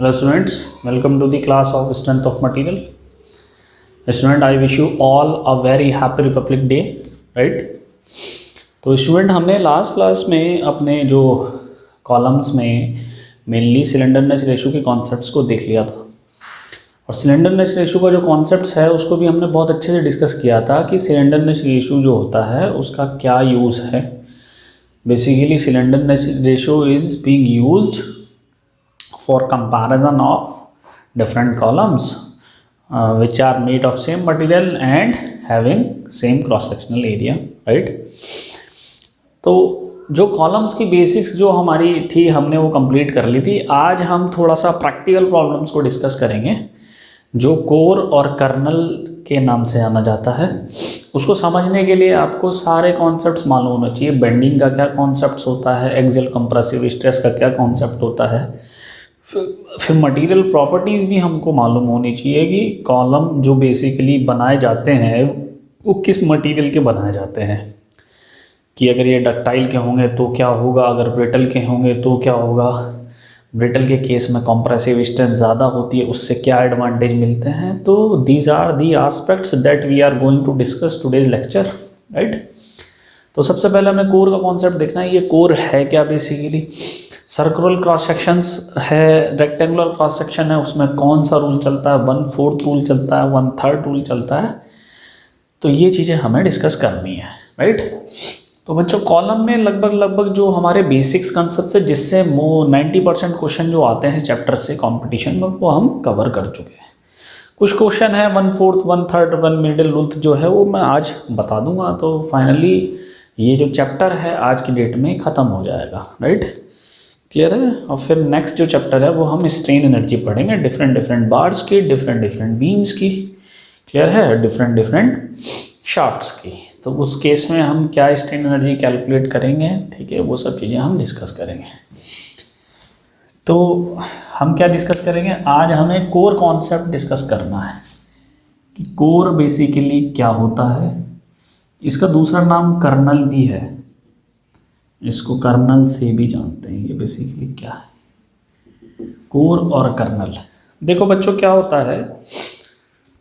Hello students, welcome to the class of strength of material. Student, I wish you all a very happy Republic Day, right? तो student हमने last class में अपने जो columns में mainly slenderness ratio के concepts को देख लिया था और सिलेंडरनेस रेशो का जो कॉन्सेप्ट्स है उसको भी हमने बहुत अच्छे से डिस्कस किया था कि सिलेंडरनेस रेशो जो होता है उसका क्या यूज़ है. Basically slenderness ratio is being used for comparison of different columns which are made of same material and having same cross sectional area, right? तो जो कॉलम्स की बेसिक्स जो हमारी थी हमने वो कंप्लीट कर ली थी. आज हम थोड़ा सा प्रैक्टिकल प्रॉब्लम्स को डिस्कस करेंगे जो कोर और कर्नल के नाम से जाना जाता है. उसको समझने के लिए आपको सारे कॉन्सेप्ट्स मालूम होना चाहिए. बेंडिंग का क्या कॉन्सेप्ट्स होता है, एक्सियल कंप्रेसिव स्ट्रेस का क्या कॉन्सेप्ट होता है, फिर मटेरियल प्रॉपर्टीज़ भी हमको मालूम होनी चाहिए कि कॉलम जो बेसिकली बनाए जाते हैं वो किस मटेरियल के बनाए जाते हैं, कि अगर ये डक्टाइल के होंगे तो क्या होगा, अगर ब्रिटल के होंगे तो क्या होगा. ब्रिटल के केस में कंप्रेसिव स्ट्रेंथ ज़्यादा होती है, उससे क्या एडवांटेज मिलते हैं. तो these are the aspects that we are going to discuss today's lecture, right. तो सबसे पहले हमें कोर का कॉन्सेप्ट देखना है. ये कोर है क्या? बेसिकली सर्कुलर क्रॉस सेक्शंस है, रेक्टेंगुलर क्रॉस सेक्शन है, उसमें कौन सा रूल चलता है, 1/4 रूल चलता है, 1/3 रूल चलता है. तो ये चीज़ें हमें डिस्कस करनी है, राइट. तो बच्चों कॉलम में लगभग जो हमारे बेसिक्स कंसेप्ट है जिससे 90% क्वेश्चन जो आते हैं चैप्टर से कंपटीशन में वो हम कवर कर चुके हैं. कुछ क्वेश्चन है 1/4, 1/3, 1 मिडिल रूल जो है वो मैं आज बता दूंगा. तो फाइनली ये जो चैप्टर है आज की डेट में ख़त्म हो जाएगा, राइट. क्लियर है. और फिर नेक्स्ट जो चैप्टर है वो हम स्ट्रेन एनर्जी पढ़ेंगे, डिफरेंट बार्स की, डिफरेंट बीम्स की. क्लियर है. डिफरेंट शाफ्ट्स की. तो उस केस में हम क्या स्ट्रेन एनर्जी कैलकुलेट करेंगे, ठीक है, वो सब चीज़ें हम डिस्कस करेंगे. तो हम क्या डिस्कस करेंगे आज, हमें कोर कॉन्सेप्ट डिस्कस करना है कि कोर बेसिकली क्या होता है. इसका दूसरा नाम कर्नल भी है, इसको कर्नल से भी जानते हैं. ये बेसिकली क्या है, कोर और कर्नल. देखो बच्चों क्या होता है,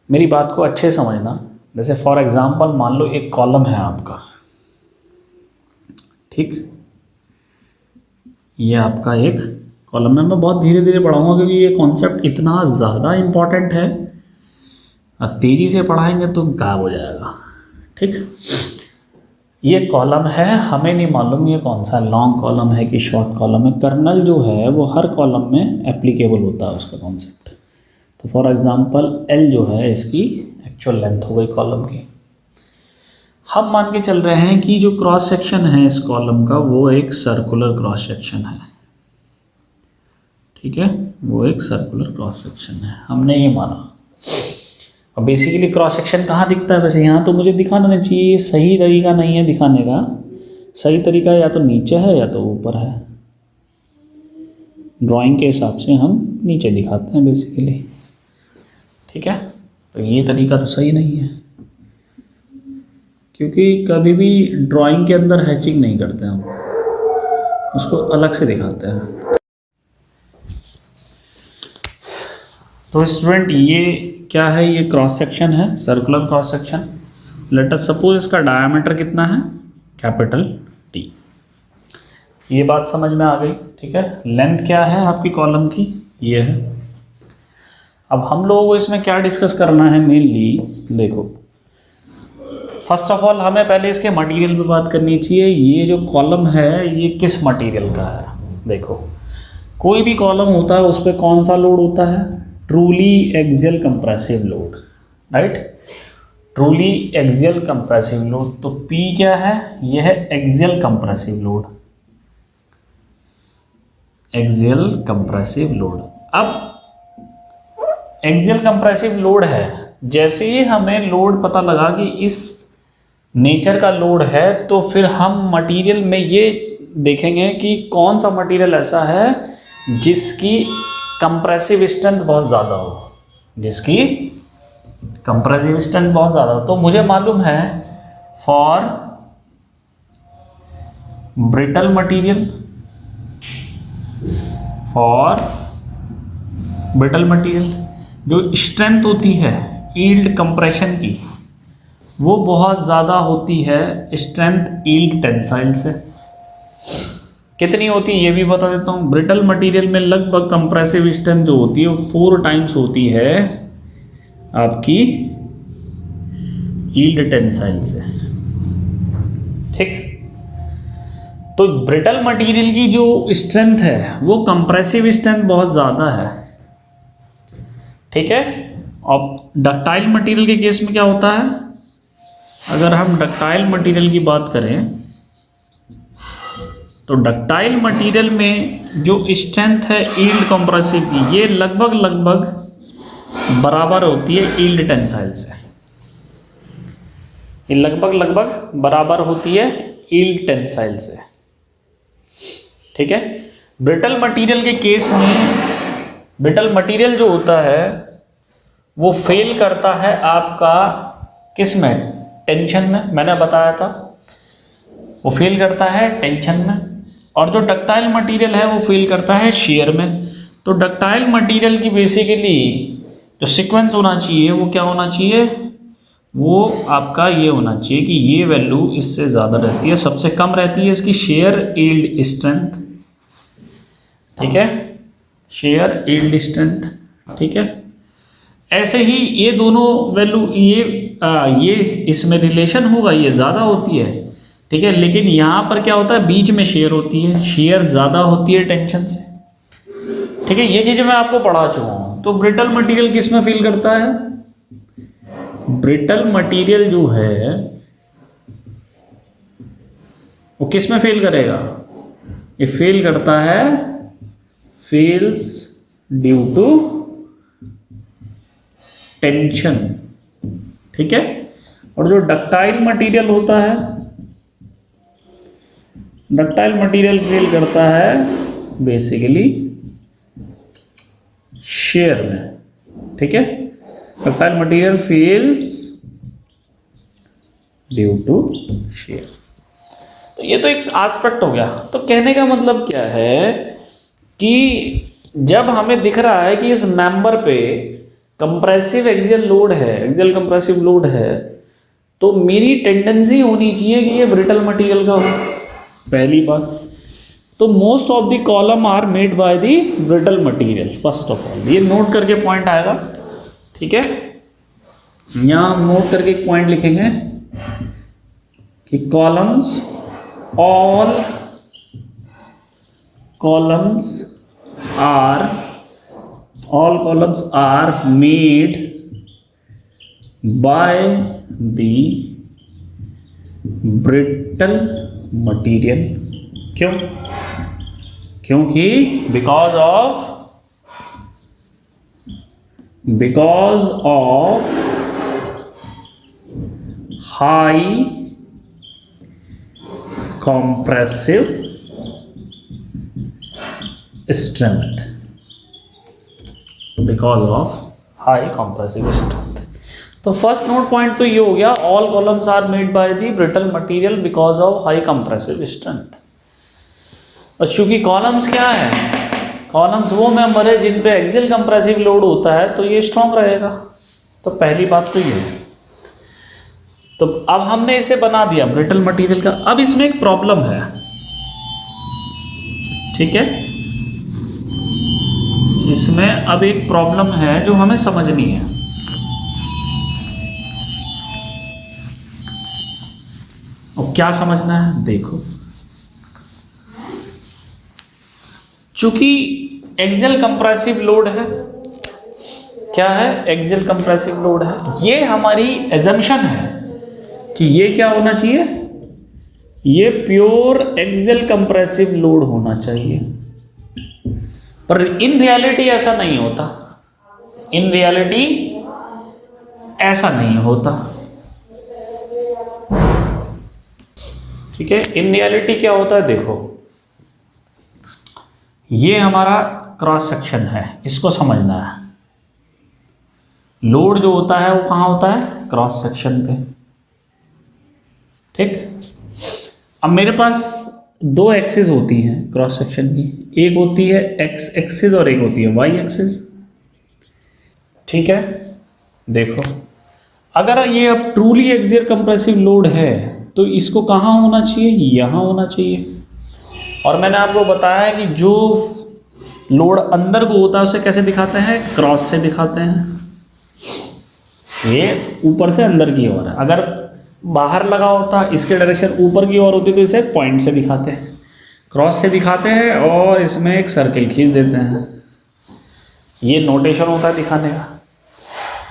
मेरी बात को अच्छे समझना. जैसे फॉर एग्जांपल मान लो एक कॉलम है आपका, ठीक, ये आपका एक कॉलम है. मैं बहुत धीरे धीरे पढ़ाऊंगा क्योंकि ये कॉन्सेप्ट इतना ज़्यादा इम्पॉर्टेंट है. अब तेज़ी से पढ़ाएंगे तो गायब हो जाएगा, ठीक. ये कॉलम है, हमें नहीं मालूम ये कौन सा लॉन्ग कॉलम है कि शॉर्ट कॉलम है. कर्नल जो है वो हर कॉलम में एप्लीकेबल होता है उसका कॉन्सेप्ट. तो फॉर एग्जांपल एल जो है इसकी एक्चुअल लेंथ हो गई कॉलम की. हम मान के चल रहे हैं कि जो क्रॉस सेक्शन है इस कॉलम का वो एक सर्कुलर क्रॉस सेक्शन है, ठीक है, वो एक सर्कुलर क्रॉस सेक्शन है. हमने ये माना. अब बेसिकली क्रॉस सेक्शन कहाँ दिखता है? वैसे यहाँ तो मुझे दिखाना नहीं चाहिए, सही तरीका नहीं है दिखाने का. सही तरीका या तो नीचे है या तो ऊपर है. ड्राइंग के हिसाब से हम नीचे दिखाते हैं बेसिकली, ठीक है. तो ये तरीका तो सही नहीं है क्योंकि कभी भी ड्राइंग के अंदर हैचिंग नहीं करते हम, उसको अलग से दिखाते हैं. तो स्टूडेंट ये क्या है, ये क्रॉस सेक्शन है, circular cross section. Let us suppose इसका डायमीटर कितना है, कैपिटल टी. ये बात समझ में आ गई, ठीक है. लेंथ क्या है आपकी कॉलम की, ये है. अब हम लोगों को इसमें क्या डिस्कस करना है मेनली, देखो फर्स्ट ऑफ ऑल हमें पहले इसके मटेरियल पे बात करनी चाहिए. ये जो कॉलम है ये किस मटेरियल का है. देखो कोई भी कॉलम होता है उस पर कौन सा लोड होता है, truly axial compressive load, right. Truly axial compressive load. तो P क्या है, यह है axial compressive load, axial compressive load. अब एक्सियल कंप्रेसिव लोड है, जैसे ही हमें लोड पता लगा कि इस नेचर का लोड है तो फिर हम मटेरियल में ये देखेंगे कि कौन सा मटेरियल ऐसा है जिसकी कंप्रेसिव स्ट्रेंथ बहुत ज़्यादा हो, जिसकी कंप्रेसिव स्ट्रेंथ बहुत ज़्यादा हो. तो मुझे मालूम है for brittle material, for brittle material जो स्ट्रेंथ होती है यील्ड कंप्रेशन की वो बहुत ज़्यादा होती है स्ट्रेंथ यील्ड टेंसाइल से। कितनी होती है ये भी बता देता हूँ। ब्रिटल मटेरियल में लगभग कंप्रेसिव स्ट्रेंथ जो होती है वो 4 टाइम्स होती है आपकी यील्ड टेंसाइल से। ठीक, तो ब्रिटल मटेरियल की जो स्ट्रेंथ है वो कंप्रेसिव स्ट्रेंथ बहुत ज़्यादा है। ठीक है, और डक्टाइल मटेरियल के केस में क्या होता है, अगर हम डक्टाइल मटेरियल की बात करें तो डक्टाइल मटेरियल में जो स्ट्रेंथ है यील्ड कंप्रेसिव की ये लगभग बराबर होती है यील्ड टेंसाइल से। ये लगभग बराबर होती है यील्ड टेंसाइल से। ठीक है, ब्रिटल मटेरियल के केस में ब्रिटल मटेरियल जो होता है वो फेल करता है आपका किस में, टेंशन में। मैंने बताया था वो फेल करता है टेंशन में, और जो डक्टाइल मटेरियल है वो फेल करता है शेयर में। तो डक्टाइल मटेरियल की बेसिकली जो सीक्वेंस होना चाहिए वो क्या होना चाहिए, वो आपका ये होना चाहिए कि ये वैल्यू इससे ज़्यादा रहती है, सबसे कम रहती है इसकी शेयर यील्ड स्ट्रेंथ। ठीक है, शेयर यील्ड स्ट्रेंथ। ठीक है, ऐसे ही ये दोनों वैल्यू ये इसमें रिलेशन होगा, ये ज़्यादा होती है। ठीक है, लेकिन यहाँ पर क्या होता है, बीच में शेयर होती है, शेयर ज़्यादा होती है टेंशन से। ठीक है, ये चीज़ें मैं आपको पढ़ा चुका हूँ। तो ब्रिटल मटेरियल किस में फील करता है, ब्रिटल मटेरियल जो है वो किस में फेल करेगा, ये फेल करता है, फेल्स ड्यू टू टेंशन। ठीक है, और जो डक्टाइल मटेरियल होता है, डक्टाइल मटेरियल फेल करता है बेसिकली शेयर में। ठीक है, ductile material fails due to shear. तो ये तो एक एस्पेक्ट हो गया। तो कहने का मतलब क्या है कि जब हमें दिख रहा है कि इस मेंबर पे कंप्रेसिव एक्सियल लोड है, एक्सियल कंप्रेसिव लोड है, तो मेरी टेंडेंसी होनी चाहिए कि ये ब्रिटल मटेरियल का हो, पहली बात। तो most of the column are made by the brittle material, first of all ये नोट करके पॉइंट आएगा। ठीक है, यहां नोट करके एक पॉइंट लिखेंगे कि columns, all columns are made by the brittle material. क्यों, क्योंकि because of high compressive strength, because of high compressive strength। तो फर्स्ट नोट पॉइंट तो ये हो गया, all columns are made by the brittle material because of high compressive strength. और चूंकि columns क्या है, कॉलम्स वो मेंबर है जिन पे एक्सियल कंप्रेसिव लोड होता है, तो ये स्ट्रॉन्ग रहेगा। तो पहली बात तो ये है। तो अब हमने इसे बना दिया ब्रिटल मटेरियल का। अब इसमें एक प्रॉब्लम है। ठीक है, इसमें अब एक प्रॉब्लम है जो हमें समझनी है। और क्या समझना है, देखो, चूंकि एक्सियल कंप्रेसिव लोड है, क्या है, एक्सियल कंप्रेसिव लोड है, ये हमारी एजम्पशन है कि ये क्या होना चाहिए, ये प्योर एक्सियल कंप्रेसिव लोड होना चाहिए। पर इन रियलिटी ऐसा नहीं होता, इन रियलिटी ऐसा नहीं होता। ठीक है, इन रियलिटी क्या होता है, देखो, ये हमारा क्रॉस सेक्शन है, इसको समझना है। लोड जो होता है वो कहां होता है, क्रॉस सेक्शन पे। ठीक, अब मेरे पास दो एक्सिस होती हैं क्रॉस सेक्शन की, एक होती है एक्स एक्सिस और एक होती है वाई एक्सिस। ठीक है, देखो अगर ये अब ट्रूली एक्सियल कंप्रेसिव लोड है तो इसको कहाँ होना चाहिए, यहाँ होना चाहिए। और मैंने आपको बताया कि जो लोड अंदर को होता है उसे कैसे दिखाते हैं, क्रॉस से दिखाते हैं। ये ऊपर से अंदर की ओर है, अगर बाहर लगा होता इसके डायरेक्शन ऊपर की ओर होती तो इसे पॉइंट से दिखाते हैं, क्रॉस से दिखाते हैं और इसमें एक सर्किल खींच देते हैं। ये नोटेशन होता है दिखाने का।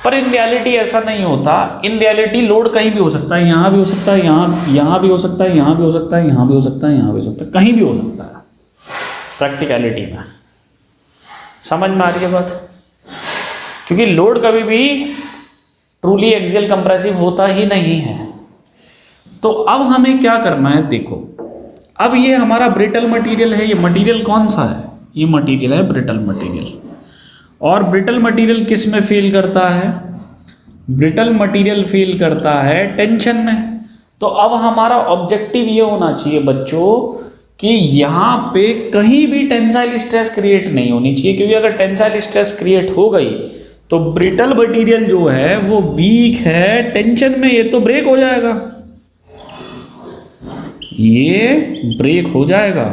पर इन रियलिटी ऐसा नहीं होता। इन रियलिटी लोड कहीं भी हो सकता है, यहाँ भी हो सकता है, यहाँ भी हो सकता है, यहाँ भी हो सकता है, यहाँ भी हो सकता है, यहाँ भी हो सकता है, कहीं भी हो सकता है प्रैक्टिकलिटी में। समझ में आ रही है बात? क्योंकि लोड कभी भी ट्रूली एक्सियल कंप्रेसिव होता ही नहीं है। तो अब हमें क्या करना है, देखो अब ये हमारा ब्रिटल मटेरियल है। ये मटेरियल कौन सा है, ये मटेरियल है ब्रिटल मटेरियल। और ब्रिटल मटेरियल किस में फेल करता है, ब्रिटल मटेरियल फेल करता है टेंशन में। तो अब हमारा ऑब्जेक्टिव ये होना चाहिए बच्चों कि यहाँ पे कहीं भी टेंसाइल स्ट्रेस क्रिएट नहीं होनी चाहिए, क्योंकि अगर टेंसाइल स्ट्रेस क्रिएट हो गई तो ब्रिटल मटेरियल जो है वो वीक है टेंशन में, ये तो ब्रेक हो जाएगा, ये ब्रेक हो जाएगा।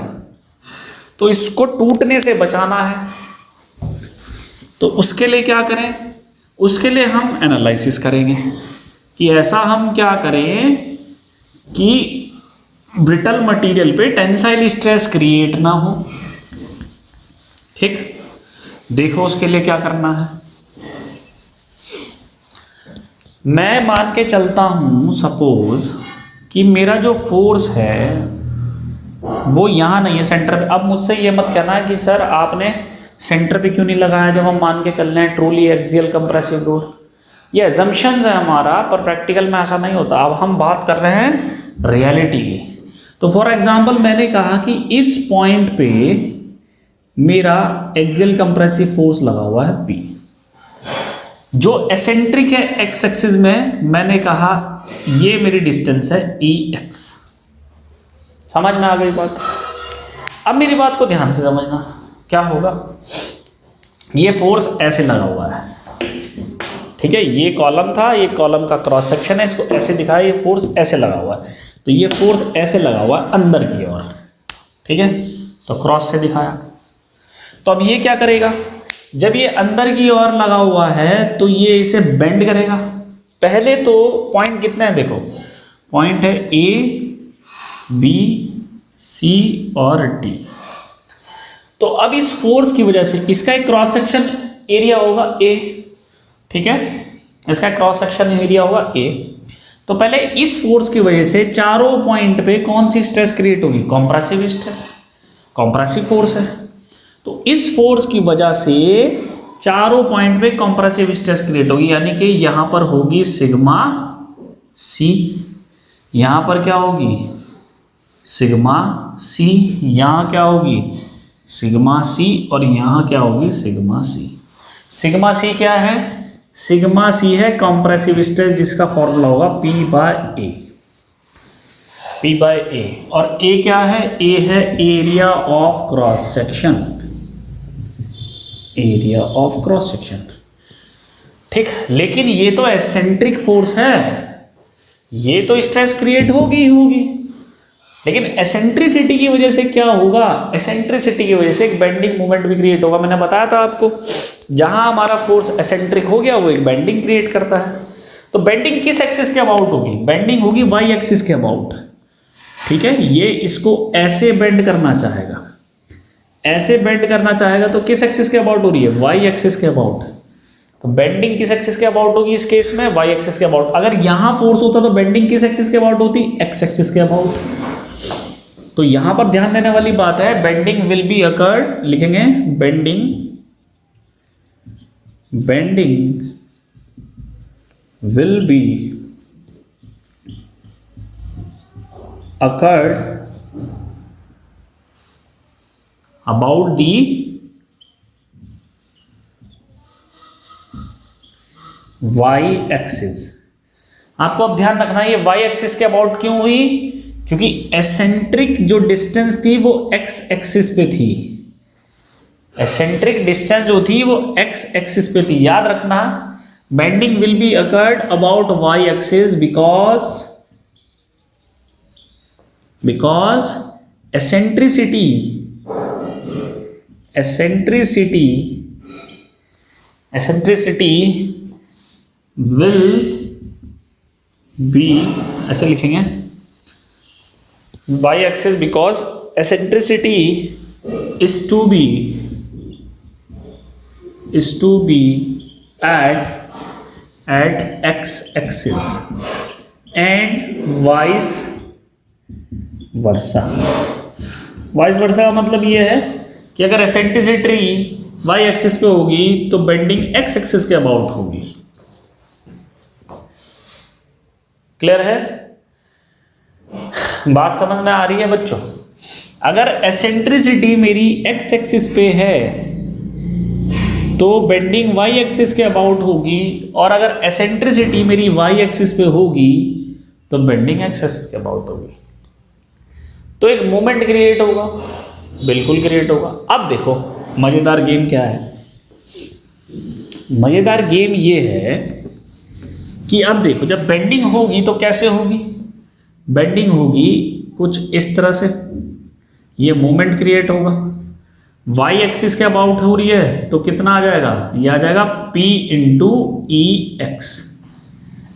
तो इसको टूटने से बचाना है। तो उसके लिए क्या करें, उसके लिए हम एनालिसिस करेंगे कि ऐसा हम क्या करें कि ब्रिटल मटेरियल पे टेंसाइल स्ट्रेस क्रिएट ना हो। ठीक, देखो उसके लिए क्या करना है। मैं मान के चलता हूं सपोज कि मेरा जो फोर्स है वो यहां नहीं है, सेंटर पे। अब मुझसे ये मत कहना है कि सर आपने सेंटर पे क्यों नहीं लगाया जब हम मान के चल रहे हैं ट्रूली एक्सियल कंप्रेसिव लोड। ये अजम्पशंस है हमारा, पर प्रैक्टिकल में ऐसा नहीं होता। अब हम बात कर रहे हैं रियलिटी की। तो फॉर एग्जांपल मैंने कहा कि इस पॉइंट पे मेरा एक्सियल कंप्रेसिव फोर्स लगा हुआ है P, जो एसेंट्रिक है एक्स एक्सिस में। मैंने कहा ये मेरी डिस्टेंस है EX। समझ में आ गई बात? अब मेरी बात को ध्यान से समझना, क्या होगा, ये फोर्स ऐसे लगा हुआ है, ठीक है, ये कॉलम था, ये कॉलम का क्रॉस सेक्शन है, इसको ऐसे दिखाया, ये फोर्स ऐसे लगा हुआ है। तो ये फोर्स ऐसे लगा हुआ है अंदर की ओर, ठीक है, तो क्रॉस से दिखाया। तो अब ये क्या करेगा, जब ये अंदर की ओर लगा हुआ है तो ये इसे बेंड करेगा। पहले तो पॉइंट कितने हैं देखो, पॉइंट है A, B, C और D। तो अब इस फोर्स की वजह से इसका एक क्रॉस सेक्शन एरिया होगा A, ठीक है, इसका क्रॉस सेक्शन एरिया होगा A। तो पहले इस फोर्स की वजह से चारों पॉइंट पे कौन सी स्ट्रेस क्रिएट होगी, कॉम्प्रेसिव स्ट्रेस, कॉम्प्रेसिव फोर्स है। तो इस फोर्स की वजह से चारों पॉइंट पे कॉम्प्रेसिव स्ट्रेस क्रिएट होगी, यानी कि यहां पर होगी सिग्मा C, यहां पर क्या होगी सिग्मा C, यहां क्या होगी सिग्मा C, और यहां क्या होगी सिग्मा C। सिग्मा C क्या है, सिग्मा C है कॉम्प्रेसिव स्ट्रेस, जिसका फॉर्मूला होगा P/A, P/A। और A क्या है, A है area of cross section, area of cross section, ठीक। लेकिन ये तो एसेंट्रिक फोर्स है, ये तो स्ट्रेस क्रिएट होगी ही होगी, लेकिन एसेंट्रिसिटी की वजह से क्या होगा, एसेंट्रिसिटी की वजह से एक बेंडिंग मोमेंट भी क्रिएट होगा। मैंने बताया था आपको, जहां हमारा फोर्स एसेंट्रिक हो गया वो एक बेंडिंग क्रिएट करता है। तो बेंडिंग किस एक्सिस के अबाउट होगी, बेंडिंग होगी वाई एक्सिस के अबाउट, ठीक है। ये इसको ऐसे बेंड करना चाहेगा, ऐसे बेंड करना चाहेगा, तो किस एक्सिस के अबाउट हो रही है, वाई एक्सिस के अबाउट। तो बेंडिंग किस एक्सिस के अबाउट होगी इस केस में, वाई एक्सिस के अबाउट। अगर यहां फोर्स होता तो बेंडिंग किस एक्सिस के अबाउट होती, एक्स एक्सिस के अबाउट। तो यहां पर ध्यान देने वाली बात है, बेंडिंग विल बी अकर्ड, लिखेंगे bending, bending will be occurred about the Y axis. आपको अब ध्यान रखना है ये वाई एक्सिस के अबाउट क्यों हुई, क्योंकि एसेंट्रिक जो डिस्टेंस थी वो एक्स एक्सिस पे थी, एसेंट्रिक डिस्टेंस जो थी वो एक्स एक्सिस पे थी, याद रखना bending will be occurred about Y axis because eccentricity will be, ऐसे लिखेंगे y axis because eccentricity is to be at x axis and vice versa का मतलब ये है कि अगर एसेंट्रिसिटी y एक्सिस पे होगी तो बेंडिंग x एक्सिस के अबाउट होगी। क्लियर है? बात समझ में आ रही है बच्चों? अगर एसेंट्रिसिटी मेरी x एक्सिस पे है तो बेंडिंग y एक्सिस के अबाउट होगी, और अगर एसेंट्रिसिटी मेरी y एक्सिस पे होगी तो बेंडिंग x एक्सिस के अबाउट होगी। तो एक मोमेंट क्रिएट होगा, बिल्कुल क्रिएट होगा। अब देखो मजेदार गेम क्या है। मजेदार गेम ये है कि अब देखो जब बेंडिंग होगी तो कैसे होगी? बेंडिंग होगी कुछ इस तरह से, ये मोमेंट क्रिएट होगा, y एक्सिस के अबाउट हो रही है तो कितना आ जाएगा? ये आ जाएगा p इंटू ई एक्स।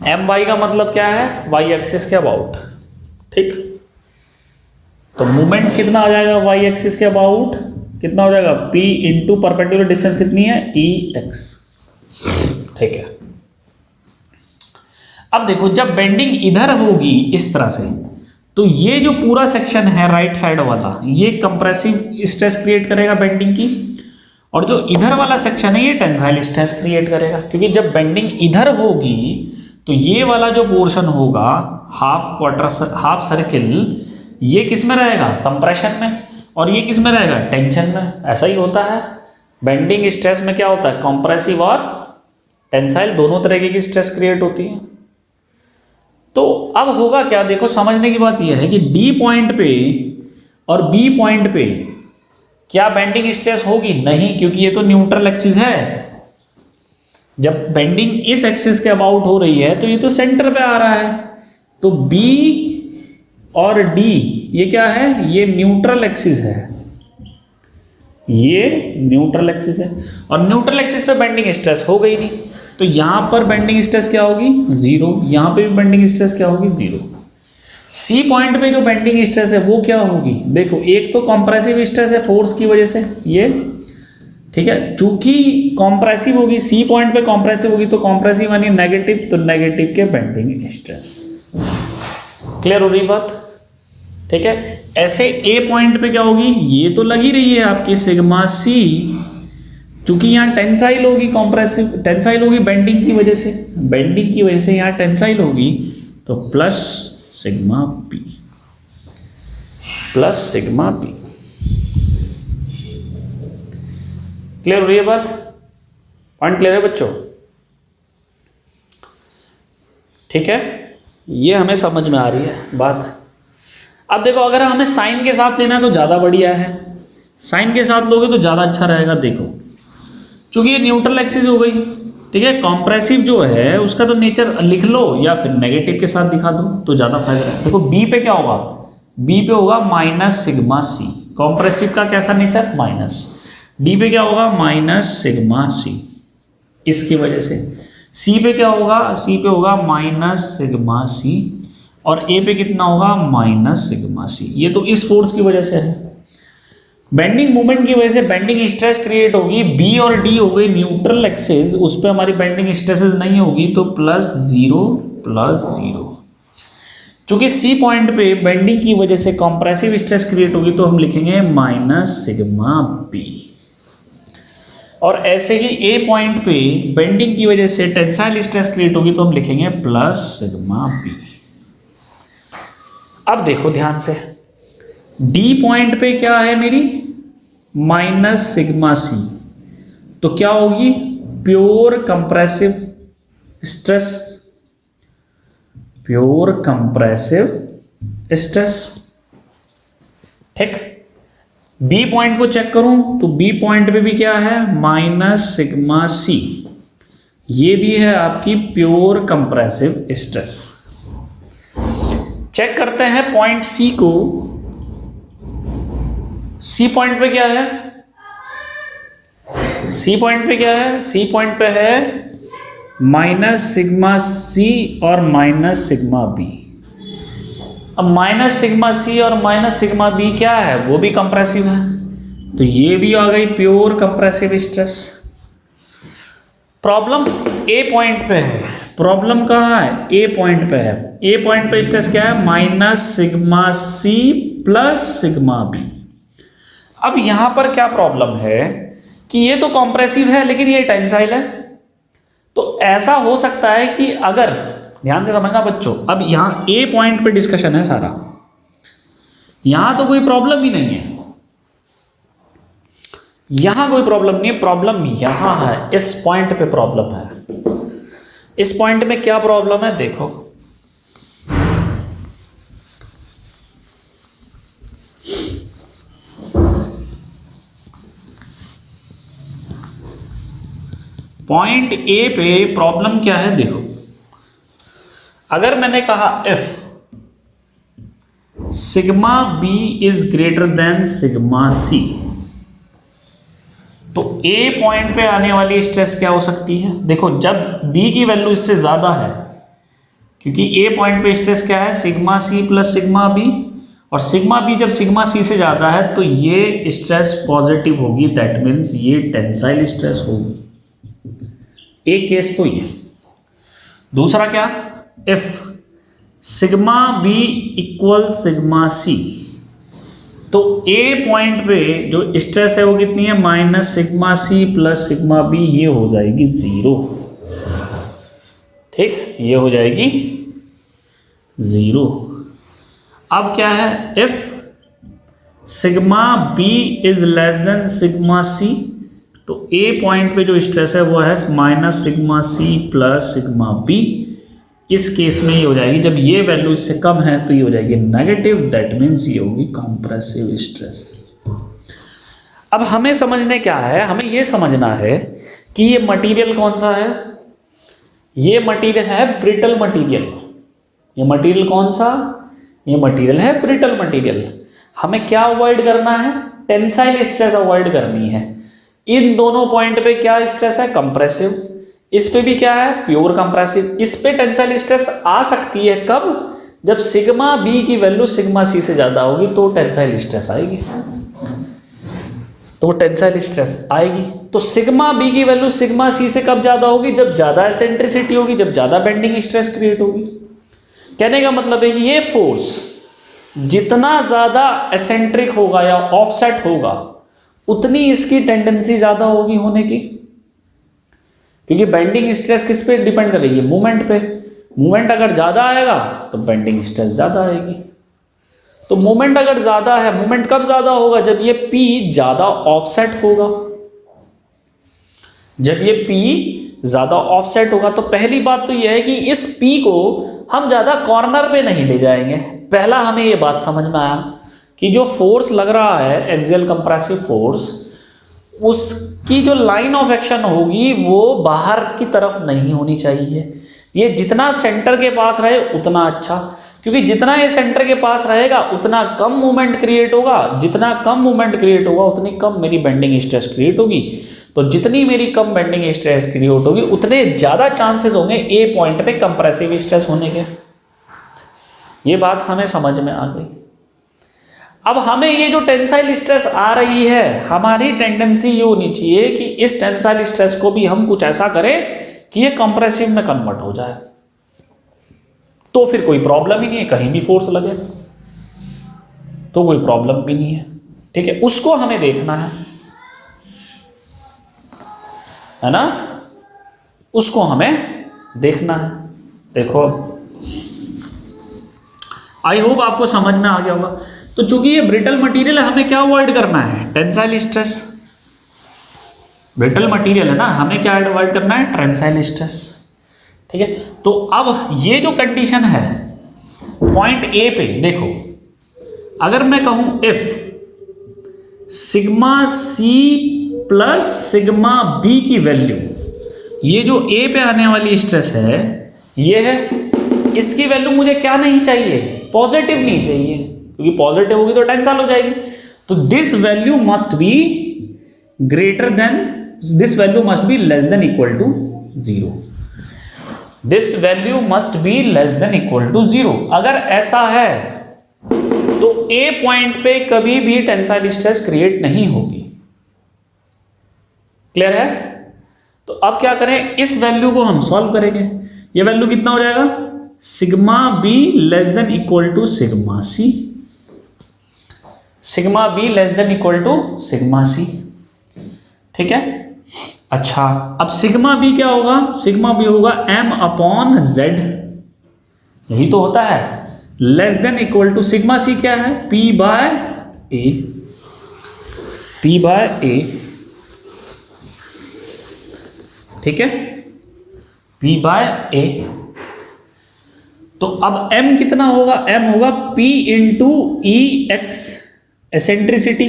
एम वाई का मतलब क्या है? y एक्सिस के अबाउट। ठीक, तो मोमेंट कितना आ जाएगा y एक्सिस के अबाउट? कितना हो जाएगा? p इंटू परपेंडिकुलर डिस्टेंस कितनी है? ई एक्स। ठीक है, अब देखो जब बेंडिंग इधर होगी इस तरह से तो ये जो पूरा सेक्शन है राइट साइड वाला, ये कंप्रेसिव स्ट्रेस क्रिएट करेगा बेंडिंग की, और जो इधर वाला सेक्शन है ये टेंसाइल स्ट्रेस क्रिएट करेगा। क्योंकि जब बेंडिंग इधर होगी तो ये वाला जो पोर्शन होगा हाफ सर्किल, ये किस में रहेगा? कंप्रेशन में, और ये किस में रहेगा? टेंशन में। ऐसा ही होता है बेंडिंग स्ट्रेस में। क्या होता है? कंप्रेसिव और टेंसाइल दोनों तरीके की स्ट्रेस क्रिएट होती है। तो अब होगा क्या? देखो समझने की बात यह है कि डी पॉइंट पे और बी पॉइंट पे क्या बेंडिंग स्ट्रेस होगी? नहीं, क्योंकि ये तो न्यूट्रल एक्सिस है। जब बेंडिंग इस एक्सिस के अबाउट हो रही है तो ये तो सेंटर पे आ रहा है, तो बी और डी ये क्या है? ये न्यूट्रल एक्सिस है, ये न्यूट्रल एक्सिस है, और न्यूट्रल एक्सिस पे बेंडिंग स्ट्रेस हो गई नहीं, तो यहां पर बेंडिंग स्ट्रेस क्या होगी? जीरो। यहां पे भी बेंडिंग स्ट्रेस क्या होगी? जीरो। सी पॉइंट पे जो बेंडिंग स्ट्रेस है वो क्या होगी? देखो एक तो कॉम्प्रेसिव स्ट्रेस है फोर्स की वजह से ये, ठीक है, चूंकि कॉम्प्रेसिव होगी, सी पॉइंट पे कॉम्प्रेसिव होगी तो कॉम्प्रेसिव यानी नेगेटिव, तो नेगेटिव के बेंडिंग स्ट्रेस। क्लियर हो रही बात? ठीक है, ऐसे ए पॉइंट पे क्या होगी? ये तो लगी रही है आपकी सिग्मा सी, चूंकि यहाँ टेंसाइल होगी, कॉम्प्रेसिव टेंसाइल होगी बेंडिंग की वजह से, बेंडिंग की वजह से यहाँ टेंसाइल होगी, तो plus sigma P, plus sigma P. Clear हो रही है बात? पॉइंट क्लियर है बच्चों? ठीक है, ये हमें समझ में आ रही है बात। अब देखो अगर हमें साइन के साथ लेना है तो ज़्यादा बढ़िया है, साइन के साथ लोगे तो ज़्यादा अच्छा रहेगा। देखो चूंकि ये न्यूट्रल एक्सिस हो गई, ठीक है, कॉम्प्रेसिव जो है उसका तो नेचर लिख लो या फिर नेगेटिव के साथ दिखा दो तो ज़्यादा फायदा है। देखो बी पे क्या होगा? बी पे होगा माइनस सिग्मा सी, कॉम्प्रेसिव का कैसा नेचर? माइनस। डी पे क्या होगा? माइनस सिग्मा सी, इसकी वजह से। सी पे क्या होगा? सी पे होगा माइनस सिग्मा सी, और ए पे कितना होगा? Minus sigma C. ये तो इस फोर्स की वजह से है, बेंडिंग मोमेंट की वजह से बेंडिंग स्ट्रेस क्रिएट होगी। बी और डी हो गई न्यूट्रल एक्सिस, उस पर हमारी बेंडिंग स्ट्रेसेस नहीं होगी, तो प्लस जीरो प्लस जीरो। चूंकि सी पॉइंट पे बेंडिंग की वजह से कंप्रेसिव स्ट्रेस क्रिएट होगी तो हम लिखेंगे माइनस सिग्मा पी, और ऐसे ही ए पॉइंट पे बेंडिंग की वजह से टेंसाइल स्ट्रेस क्रिएट होगी तो हम लिखेंगे प्लस सिग्मा पी। अब देखो ध्यान से, डी पॉइंट पे क्या है मेरी? माइनस सिग्मा सी, तो क्या होगी? Pure compressive stress, pure compressive stress. ठीक, बी पॉइंट को चेक करूं तो बी पॉइंट पे भी क्या है, माइनस सिग्मा सी, ये भी है आपकी प्योर कंप्रेसिव स्ट्रेस। चेक करते हैं पॉइंट सी को। सी पॉइंट पे क्या है, सी पॉइंट पे क्या है, सी पॉइंट पे है माइनस सिग्मा सी और माइनस सिग्मा बी। अब माइनस सिग्मा सी और माइनस सिग्मा बी क्या है, वो भी कंप्रेसिव है, तो ये भी आ गई प्योर कंप्रेसिव स्ट्रेस। प्रॉब्लम ए पॉइंट पे है, प्रॉब्लम कहाँ है, ए पॉइंट पे है। ए पॉइंट पे स्ट्रेस क्या है, minus sigma C plus sigma B. अब यहां पर क्या प्रॉब्लम है कि ये तो कंप्रेसिव है लेकिन ये टेंसाइल है, तो ऐसा हो सकता है कि अगर, ध्यान से समझना बच्चों, अब यहां ए पॉइंट पे डिस्कशन है सारा, यहां तो कोई प्रॉब्लम ही नहीं है, यहां कोई प्रॉब्लम नहीं है, प्रॉब्लम यहां है, इस पॉइंट पे प्रॉब्लम है। इस पॉइंट में क्या प्रॉब्लम है देखो, पॉइंट ए पे प्रॉब्लम क्या है देखो। अगर मैंने कहा if sigma B is greater than sigma C, तो ए पॉइंट पे आने वाली स्ट्रेस क्या हो सकती है, देखो जब बी की वैल्यू इससे ज्यादा है, क्योंकि ए पॉइंट पे स्ट्रेस क्या है, sigma C plus sigma B, और सिग्मा बी जब सिग्मा सी से ज्यादा है तो ये स्ट्रेस पॉजिटिव होगी, दैट मीन्स ये टेंसाइल स्ट्रेस होगी। एक केस तो ये। दूसरा क्या, if sigma B equal sigma C, तो ए पॉइंट पे जो स्ट्रेस है वो कितनी है, minus sigma C plus sigma B, ये हो जाएगी 0। ठीक, ये हो जाएगी 0। अब क्या है, if sigma B is less than sigma C, तो ए पॉइंट पे जो स्ट्रेस है वो है minus sigma C plus sigma B. इस केस में ये हो जाएगी, जब ये वैल्यू इससे कम है तो ये हो जाएगी नेगेटिव, दैट मीन्स ये होगी कंप्रेसिव स्ट्रेस। अब हमें समझने क्या है, हमें ये समझना है कि ये मटेरियल कौन सा है, ये मटेरियल है ब्रिटल मटेरियल। ये मटेरियल कौन सा, ये मटेरियल है ब्रिटल मटेरियल। हमें क्या अवॉइड करना है, टेंसाइल स्ट्रेस अवॉइड करनी है। इन दोनों पॉइंट पे क्या स्ट्रेस है, कंप्रेसिव, इस पे भी क्या है, प्योर कंप्रेसिव। इस पे टेंसाइल स्ट्रेस आ सकती है कब, जब सिग्मा बी की वैल्यू सिग्मा सी से ज्यादा होगी तो टेंसाइल स्ट्रेस आएगी, तो टेंसाइल स्ट्रेस आएगी। तो सिग्मा बी की वैल्यू सिग्मा सी से कब ज्यादा होगी, जब ज्यादा एसेंट्रिसिटी होगी, जब ज्यादा बेंडिंग स्ट्रेस क्रिएट होगी। कहने का मतलब है कि ये फोर्स जितना ज्यादा एसेंट्रिक होगा या ऑफसेट होगा, उतनी इसकी टेंडेंसी ज्यादा होगी होने की, क्योंकि बेंडिंग स्ट्रेस किस पे डिपेंड कर रही है, मूवमेंट पे। मूवमेंट अगर ज्यादा आएगा तो बेंडिंग स्ट्रेस ज्यादा आएगी। तो मूवमेंट अगर ज्यादा है, मूवमेंट कब ज्यादा होगा, जब ये P ज्यादा ऑफसेट होगा। जब ये P ज्यादा ऑफसेट होगा तो पहली बात तो यह है कि इस P को हम ज्यादा कॉर्नर पे नहीं ले जाएंगे। पहला हमें ये बात समझ में आया कि जो फोर्स लग रहा है, एक्सियल कंप्रेसिव फोर्स, उसकी जो लाइन ऑफ एक्शन होगी वो बाहर की तरफ नहीं होनी चाहिए। ये जितना सेंटर के पास रहे उतना अच्छा, क्योंकि जितना ये सेंटर के पास रहेगा उतना कम मूवमेंट क्रिएट होगा, जितना कम मूवमेंट क्रिएट होगा उतनी कम मेरी बेंडिंग स्ट्रेस क्रिएट होगी। तो जितनी मेरी कम बेंडिंग स्ट्रेस क्रिएट होगी उतने ज्यादा चांसेस होंगे ए पॉइंट पे कंप्रेसिव स्ट्रेस होने के। ये बात हमें समझ में आ गई। अब हमें ये जो टेंसाइल स्ट्रेस आ रही है, हमारी टेंडेंसी ये होनी चाहिए कि इस टेंसाइल स्ट्रेस को भी हम कुछ ऐसा करें कि ये कंप्रेसिव में कन्वर्ट हो जाए, तो फिर कोई प्रॉब्लम ही नहीं है, कहीं भी फोर्स लगे तो कोई प्रॉब्लम भी नहीं है। ठीक है, उसको हमें देखना है ना, उसको हमें देखना है। देखो आई होप आपको समझ में आ गया होगा। तो चूंकि ये ब्रिटल मटेरियल है, हमें क्या अवॉइड करना है, टेंसाइल स्ट्रेस। ब्रिटल मटेरियल है ना, हमें क्या अवॉइड करना है, टेंसाइल स्ट्रेस। ठीक है, तो अब ये जो कंडीशन है पॉइंट ए पे देखो, अगर मैं कहूं if sigma C plus sigma B की वैल्यू, ये जो ए पे आने वाली स्ट्रेस है ये है, इसकी वैल्यू मुझे क्या नहीं चाहिए, पॉजिटिव नहीं चाहिए, क्योंकि पॉजिटिव होगी तो टेंसाइल हो जाएगी। तो this value must be greater than, this value must be less than equal to 0, this value must be less than equal to 0। अगर ऐसा है तो ए पॉइंट पे कभी भी टेंसाइल स्ट्रेस क्रिएट नहीं होगी। क्लियर है? तो अब क्या करें, इस वैल्यू को हम सॉल्व करेंगे। ये वैल्यू कितना हो जाएगा, sigma B less than equal to sigma C, sigma B less than equal to sigma C. ठीक है, अच्छा अब सिग्मा बी क्या होगा, सिग्मा बी होगा m अपॉन जेड, यही तो होता है, less than equal to sigma C क्या है, p by A, p by A. ठीक है, p बाय ए। तो अब m कितना होगा, m होगा p इंटू ई एक्स, एसेंट्रिसिटी,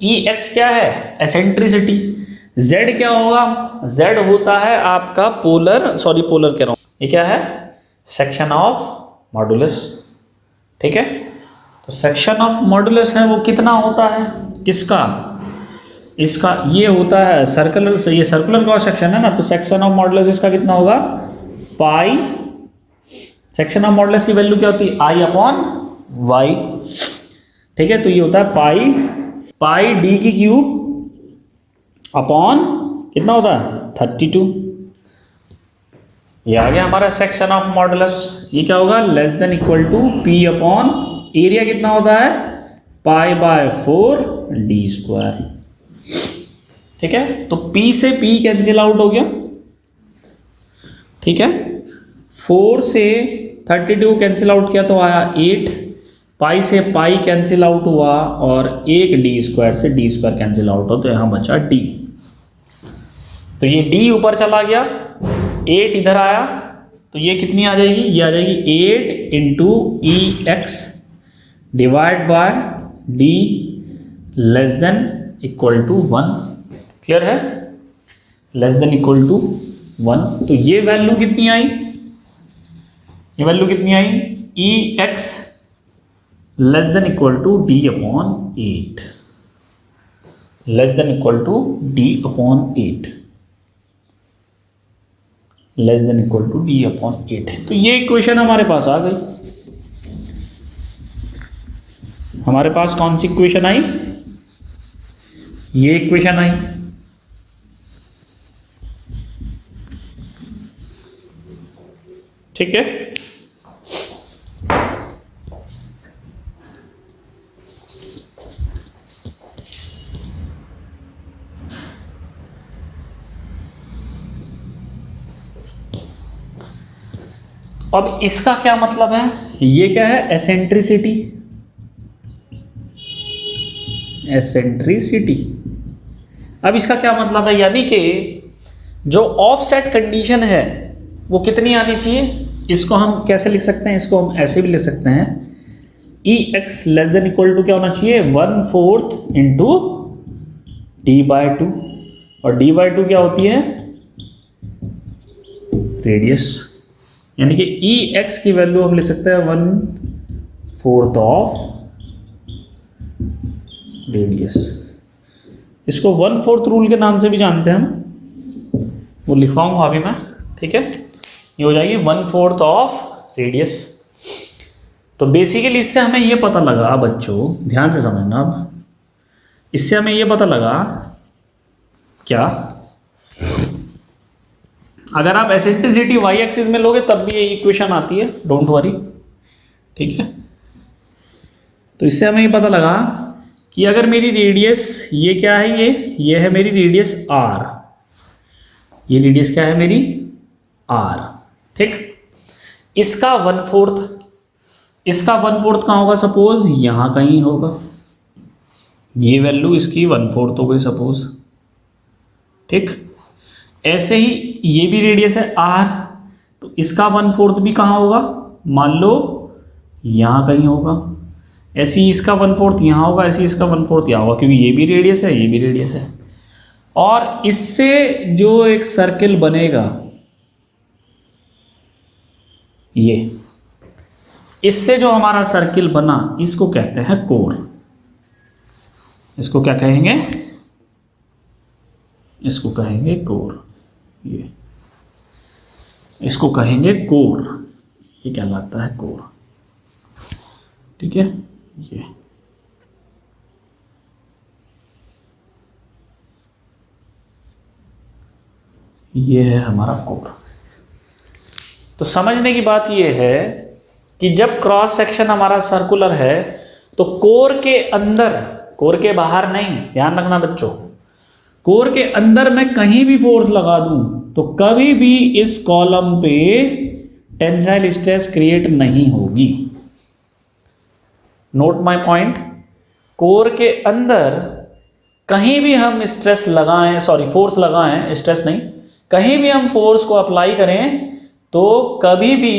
ई एक्स क्या है, एसेंट्रिसिटी। z क्या होगा, z होता है आपका पोलर, सॉरी पोलर कह रहा हूं, ये क्या है, सेक्शन ऑफ मॉडुलस। ठीक है, तो सेक्शन ऑफ मॉडुलस है वो कितना होता है, किसका, इसका, ये होता है सर्कुलर से, ये सर्कुलर क्रॉस सेक्शन है ना, तो सेक्शन ऑफ मॉडुलस इसका कितना होगा, पाई, सेक्शन ऑफ मॉडुलस की वैल्यू क्या होती है, आई अपॉन वाई। ठीक है, तो ये होता है पाई डी की क्यूब अपॉन कितना होता है 32। ये आ गया हमारा सेक्शन ऑफ मॉडुलस। ये क्या होगा, less than equal to P upon area कितना होता है, पाई बाय 4 डी स्क्वायर। ठीक है, तो P से P कैंसिल आउट हो गया। ठीक है, 4 से 32 कैंसिल आउट किया तो आया 8, पाई से पाई कैंसिल आउट हुआ और एक डी स्क्वायर से डी स्क्वायर कैंसिल आउट हो, तो यहां बचा d। तो ये d ऊपर चला गया, 8 इधर आया, तो ये कितनी आ जाएगी, ये आ जाएगी 8 into E x divide by d less than equal to 1। Clear है, लेस देन इक्वल टू 1। तो ये वैल्यू कितनी आई, ये वैल्यू कितनी आई, e x less than equal to d upon 8, less than equal to d upon 8, less than equal to d upon 8। तो ये इक्वेशन हमारे पास आ गई। हमारे पास कौन सी इक्वेशन आई, ये इक्वेशन आई। ठीक है, अब इसका क्या मतलब है, ये क्या है, एसेंट्रिसिटी, एसेंट्रिसिटी। अब इसका क्या मतलब है, यानी कि जो ऑफसेट कंडीशन है वो कितनी आनी चाहिए, इसको हम कैसे लिख सकते हैं, इसको हम ऐसे भी लिख सकते हैं, e x less than equal to क्या होना चाहिए, 1/4 इंटू डी बाय 2, और डी बाय 2 क्या होती है, रेडियस, यानी कि ई एक्स की वैल्यू हम लिख सकते हैं 1/4 ऑफ रेडियस। इसको 1/4 रूल के नाम से भी जानते हैं हम, वो लिखवाऊंगा अभी मैं। ठीक है, ये हो जाएगी 1/4 ऑफ रेडियस। तो बेसिकली इससे हमें ये पता लगा, बच्चों ध्यान से समझना, अब इससे हमें ये पता लगा क्या, अगर आप एसेंट्रिसिटी वाई एक्सिस में लोगे तब भी ये इक्वेशन आती है, डोंट वरी। ठीक है, तो इससे हमें ये पता लगा कि अगर मेरी रेडियस, ये क्या है, ये है मेरी रेडियस r, ये रेडियस क्या है मेरी r। ठीक, इसका 1/4, इसका 1/4 कहाँ होगा, सपोज यहां कहीं होगा, ये वैल्यू इसकी 1/4 हो गई सपोज। ठीक, ऐसे ही ये भी रेडियस है r, तो इसका 1/4 भी कहाँ होगा, मान लो यहां कहीं होगा, ऐसी इसका 1/4 यहाँ होगा, ऐसी इसका 1/4 यहाँ होगा, क्योंकि ये भी रेडियस है, ये भी रेडियस है। और इससे जो एक सर्किल बनेगा, ये इससे जो हमारा सर्किल बना, इसको कहते हैं कोर। इसको क्या कहेंगे? इसको कहेंगे कोर। ये इसको कहेंगे कोर, ये कहलाता है कोर। ठीक है, ये है हमारा कोर। तो समझने की बात ये है कि जब क्रॉस सेक्शन हमारा सर्कुलर है तो कोर के अंदर, कोर के बाहर नहीं, ध्यान रखना बच्चों, कोर के अंदर मैं कहीं भी फोर्स लगा दूं तो कभी भी इस कॉलम पे टेंसाइल स्ट्रेस क्रिएट नहीं होगी। Note my point. कोर के अंदर कहीं भी हम स्ट्रेस लगाएं, सॉरी फोर्स लगाएं, स्ट्रेस नहीं, कहीं भी हम फोर्स को अप्लाई करें तो कभी भी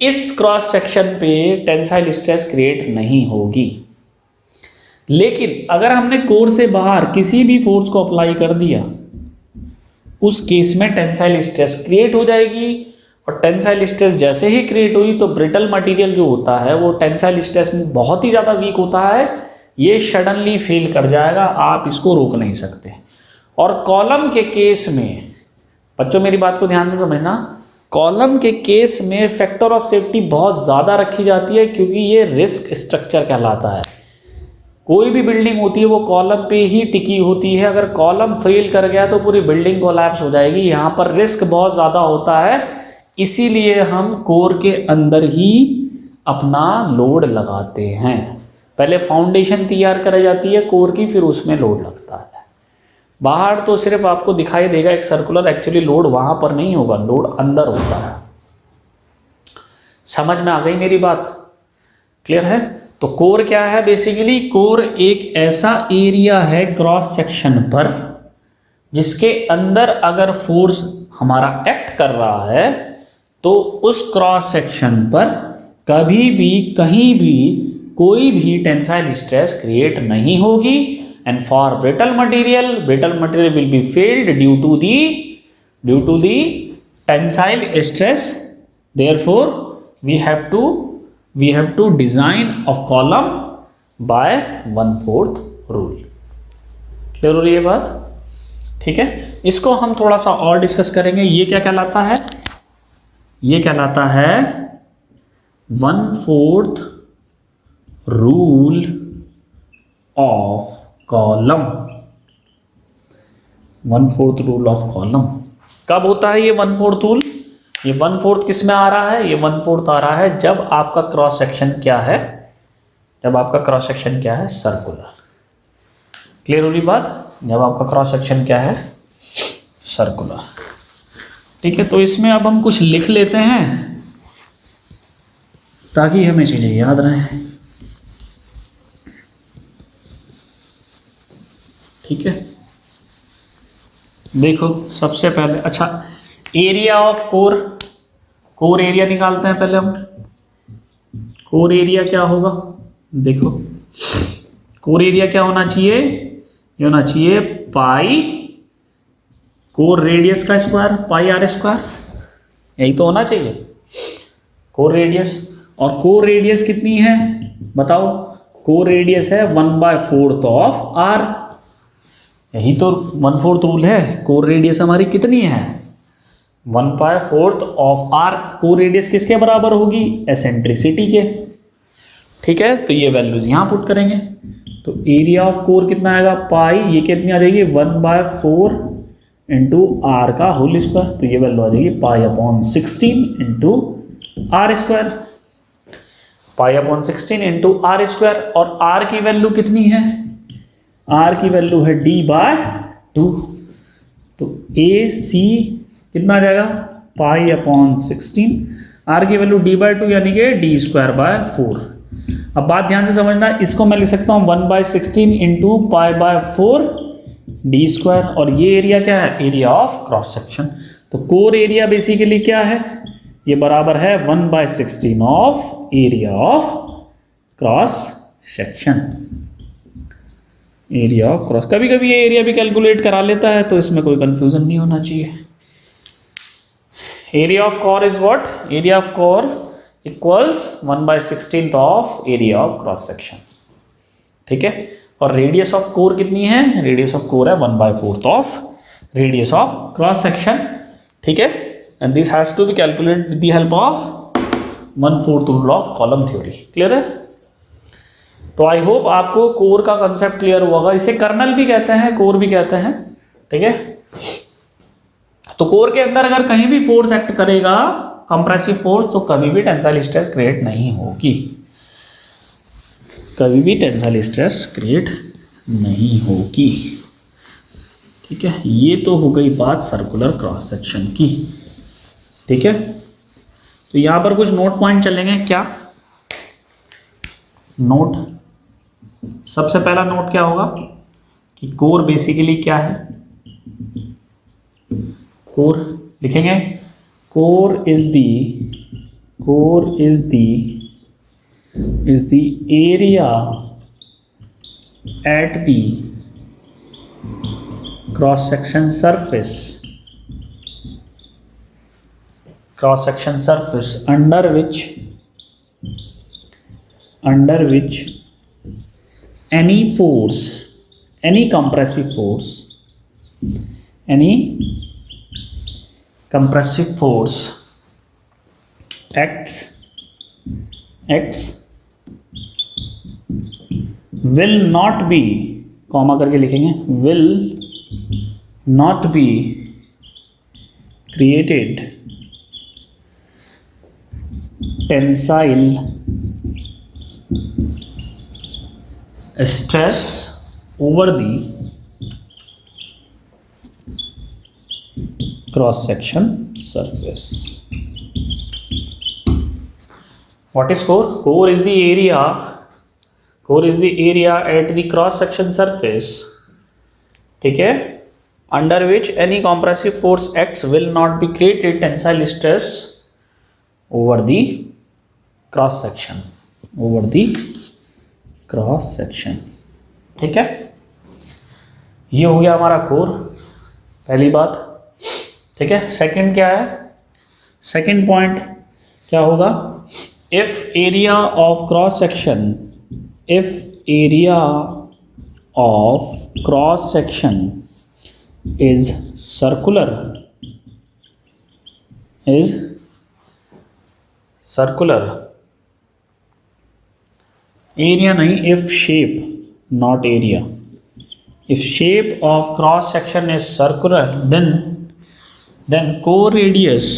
इस क्रॉस सेक्शन पे टेंसाइल स्ट्रेस क्रिएट नहीं होगी। लेकिन अगर हमने कोर से बाहर किसी भी फोर्स को अप्लाई कर दिया, उस केस में टेंसाइल स्ट्रेस क्रिएट हो जाएगी। और टेंसाइल स्ट्रेस जैसे ही क्रिएट हुई तो ब्रिटल मटेरियल जो होता है वो टेंसाइल स्ट्रेस में बहुत ही ज़्यादा वीक होता है, ये सडनली फेल कर जाएगा, आप इसको रोक नहीं सकते। और कॉलम के केस में, बच्चों मेरी बात को ध्यान से समझना, कॉलम के केस में फैक्टर ऑफ सेफ्टी बहुत ज़्यादा रखी जाती है, क्योंकि ये रिस्क स्ट्रक्चर कहलाता है। कोई भी बिल्डिंग होती है वो कॉलम पे ही टिकी होती है, अगर कॉलम फेल कर गया तो पूरी बिल्डिंग कोलैप्स हो जाएगी। यहाँ पर रिस्क बहुत ज़्यादा होता है, इसीलिए हम कोर के अंदर ही अपना लोड लगाते हैं। पहले फाउंडेशन तैयार कराई जाती है कोर की, फिर उसमें लोड लगता है। बाहर तो सिर्फ आपको दिखाई देगा एक सर्कुलर, एक्चुअली लोड वहां पर नहीं होगा, लोड अंदर होता है। समझ में आ गई मेरी बात? क्लियर है? तो कोर क्या है? बेसिकली कोर एक ऐसा एरिया है क्रॉस सेक्शन पर जिसके अंदर अगर फोर्स हमारा एक्ट कर रहा है तो उस क्रॉस सेक्शन पर कभी भी कहीं भी कोई भी टेंसाइल स्ट्रेस क्रिएट नहीं होगी। And for brittle material will be failed due to the tensile stress. Therefore we have to design of column by 1/4 rule. Clear हो रही है बात? ठीक है, इसको हम थोड़ा सा और डिस्कस करेंगे। ये क्या कहलाता है? ये कहलाता है 1/4 rule of column. 1/4 rule of column कब होता है ये 1/4 रूल? ये 1/4 किस में आ रहा है? ये 1/4 आ रहा है जब आपका क्रॉस सेक्शन क्या है? जब आपका क्रॉस सेक्शन क्या है? सर्कुलर। क्लियर हो रही बात? जब आपका क्रॉस सेक्शन क्या है? सर्कुलर। ठीक है, तो इसमें अब हम कुछ लिख लेते हैं ताकि हमें चीजें याद रहें। ठीक है, देखो सबसे पहले, अच्छा area of core, core area निकालते हैं पहले हम। कोर एरिया क्या होगा? देखो कोर एरिया क्या होना चाहिए? ये होना चाहिए पाई कोर रेडियस का स्क्वायर, पाई आर स्क्वायर, यही तो होना चाहिए कोर रेडियस। और कोर रेडियस कितनी है बताओ? कोर रेडियस है 1/4 ऑफ आर। यही तो 1/4 रूल है। कोर रेडियस हमारी कितनी है? 1/4 ऑफ आर। कोर रेडियस किसके बराबर होगी? एसेंट्रिसिटी के। ठीक है, तो ये वैल्यूज यहां पुट करेंगे तो एरिया ऑफ कोर कितना आएगा? पाई, ये कितनी आ जाएगी? 1/4 इंटू आर का होल स्क्वायर, तो ये वैल्यू आ जाएगी π/16 into r square. π/16 into r square. और आर की वैल्यू कितनी है? आर की वैल्यू है d/2, तो ए सी कितना आ जाएगा? π/16। आर की वैल्यू d/2 यानी कि d²/4। अब बात ध्यान से समझना, इसको मैं लिख सकता हूं 1/16 इंटू π/4 d²। और ये एरिया क्या है? Area of cross section. तो कोर एरिया बेसिकली क्या है? ये बराबर है 1/16 of area of cross section, area of cross. कभी कभी ये एरिया भी कैलकुलेट करा लेता है, तो इसमें कोई कंफ्यूजन नहीं होना चाहिए। Area of core is what? Area of core equals 1/16 of area of cross section, ठीक है। और रेडियस ऑफ कोर कितनी है? रेडियस ऑफ कोर है 1/4 of radius of cross section, ठीक है। And this has to be calculated with the help of 1/4 rule of column theory. Clear है? तो आई होप आपको कोर का कंसेप्ट क्लियर हुआ होगा। इसे कर्नल भी कहते हैं, कोर भी कहते हैं, ठीक है। तो कोर के अंदर अगर कहीं भी फोर्स एक्ट करेगा, कंप्रेसिव फोर्स, तो कभी भी टेंसाइल स्ट्रेस क्रिएट नहीं होगी, कभी भी टेंसाइल स्ट्रेस क्रिएट नहीं होगी, ठीक है। ये तो हो गई बात सर्कुलर क्रॉस सेक्शन की, ठीक है। तो यहां पर कुछ नोट पॉइंट चलेंगे। क्या नोट? सबसे पहला नोट क्या होगा कि कोर बेसिकली क्या है? कोर लिखेंगे, core is the area at the cross section surface under which any force, any compressive force acts will not be, comma करके लिखेंगे, will not be created tensile stress over the cross section surface. What is core? Core is the area at the cross section surface, ठीक है, under which any compressive force acts will not be created tensile stress over the cross section, ठीक है। ये हो गया हमारा core, पहली बात, ठीक है। सेकंड क्या है? सेकंड पॉइंट क्या होगा? If area of cross section is circular, area नहीं, if shape, not area, if shape of cross section is circular, then core radius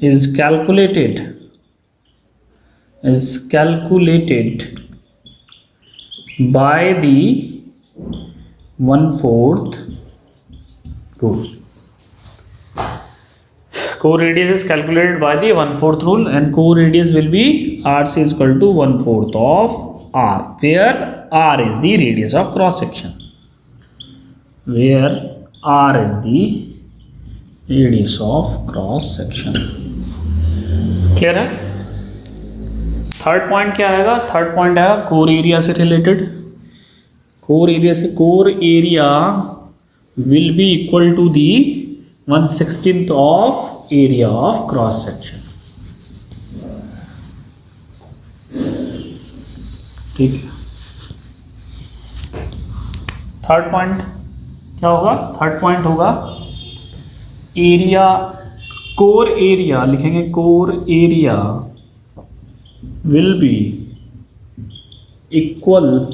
is calculated by the 1/4 rule. Core radius is calculated by the 1/4 rule, and core radius will be RC is equal to 1/4 of R, where R is the radius of cross section. Clear है? Third point क्या आएगा? Third point आएगा core area से related. Core area will be equal to the 1/16 of area of cross section, ठीक है। Third point क्या होगा? Third point होगा एरिया, कोर एरिया लिखेंगे, core area will be equal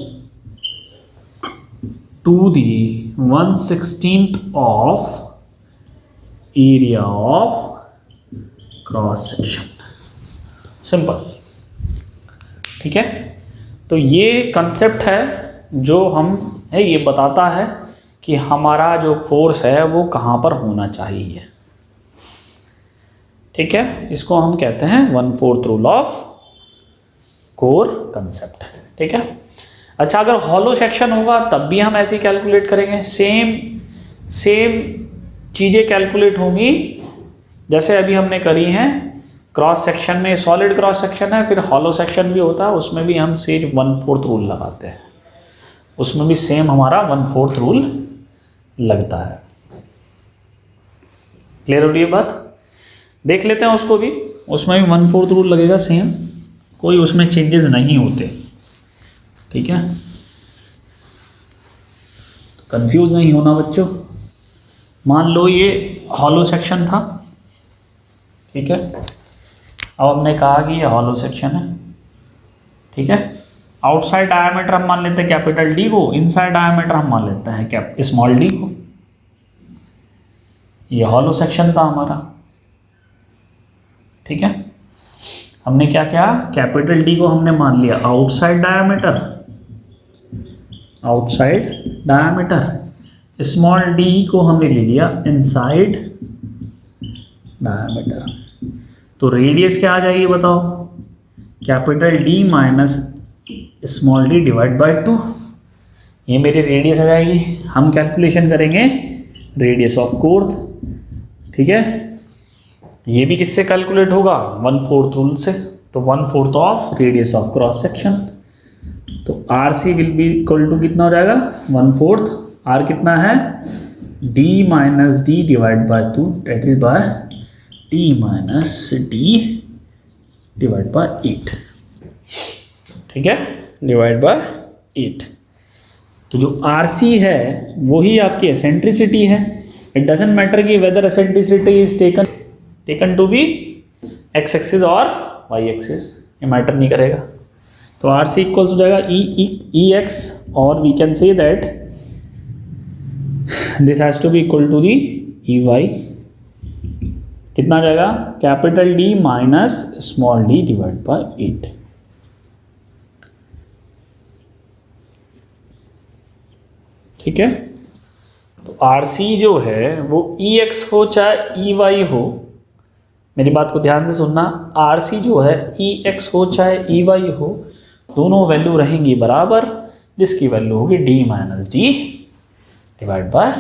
to the 1/16 of area of cross section, simple, ठीक है। तो ये कंसेप्ट है जो ये बताता है कि हमारा जो फोर्स है वो कहाँ पर होना चाहिए, ठीक है। इसको हम कहते हैं 1/4 रूल ऑफ कोर कंसेप्ट, ठीक है। अच्छा, अगर हॉलो सेक्शन होगा तब भी हम ऐसे ही कैलकुलेट करेंगे, सेम चीज़ें कैलकुलेट होंगी जैसे अभी हमने करी हैं क्रॉस सेक्शन में, सॉलिड क्रॉस सेक्शन है, फिर हॉलो सेक्शन भी होता है, उसमें भी हम सेज 1/4 रूल लगाते हैं, उसमें भी सेम हमारा 1/4 रूल लगता है। क्लियर हो रही है बात? देख लेते हैं उसको भी, उसमें भी 1/4 रूल लगेगा सेम, कोई उसमें चेंजेस नहीं होते। ठीक है, तो कंफ्यूज नहीं होना बच्चों। मान लो ये हॉलो सेक्शन था, ठीक है, अब हमने कहा कि ये हॉलो सेक्शन है, ठीक है। आउटसाइड डायमीटर हम मान लेते हैं कैपिटल डी को, इनसाइड डायमीटर हम मान लेते हैं स्मॉल डी को। ये हॉलो सेक्शन था हमारा, ठीक है। हमने क्या किया, कैपिटल डी को हमने मान लिया outside diameter, outside diameter, small D को हमने ले लिया इनसाइड डायमीटर। तो रेडियस क्या आ जाएगी बताओ, capital D minus small D divide by 2, ये मेरी रेडियस आ जाएगी। हम कैलकुलेशन करेंगे रेडियस ऑफ कोर्थ, ठीक है। ये भी किससे कैलकुलेट होगा, 1/4 रूल से, तो 1/4 of radius of cross section. तो are c will be equal to कितना हो जाएगा, 1/4, आर कितना है, d minus d divide by 2, that is by d minus d divide by 8, ठीक है, डिवाइड बाय 8। तो जो आर सी है वही आपकी एसेंट्रिसिटी है। इट डजेंट मैटर कि whether eccentricity is taken to be X axis और वाई एक्सिस, ये मैटर नहीं करेगा। तो आर सी इक्वल्स हो जाएगा ई एक्स, और we can say that this has to be equal to the E Y. कितना आ जाएगा, capital D minus small D divide by 8। ठीक है, तो आर सी जो है वो ई एक्स हो चाहे ई वाई हो, मेरी बात को ध्यान से सुनना, आर सी जो है ई एक्स हो चाहे ई वाई हो, दोनों वैल्यू रहेंगी बराबर, जिसकी वैल्यू होगी D minus d divide by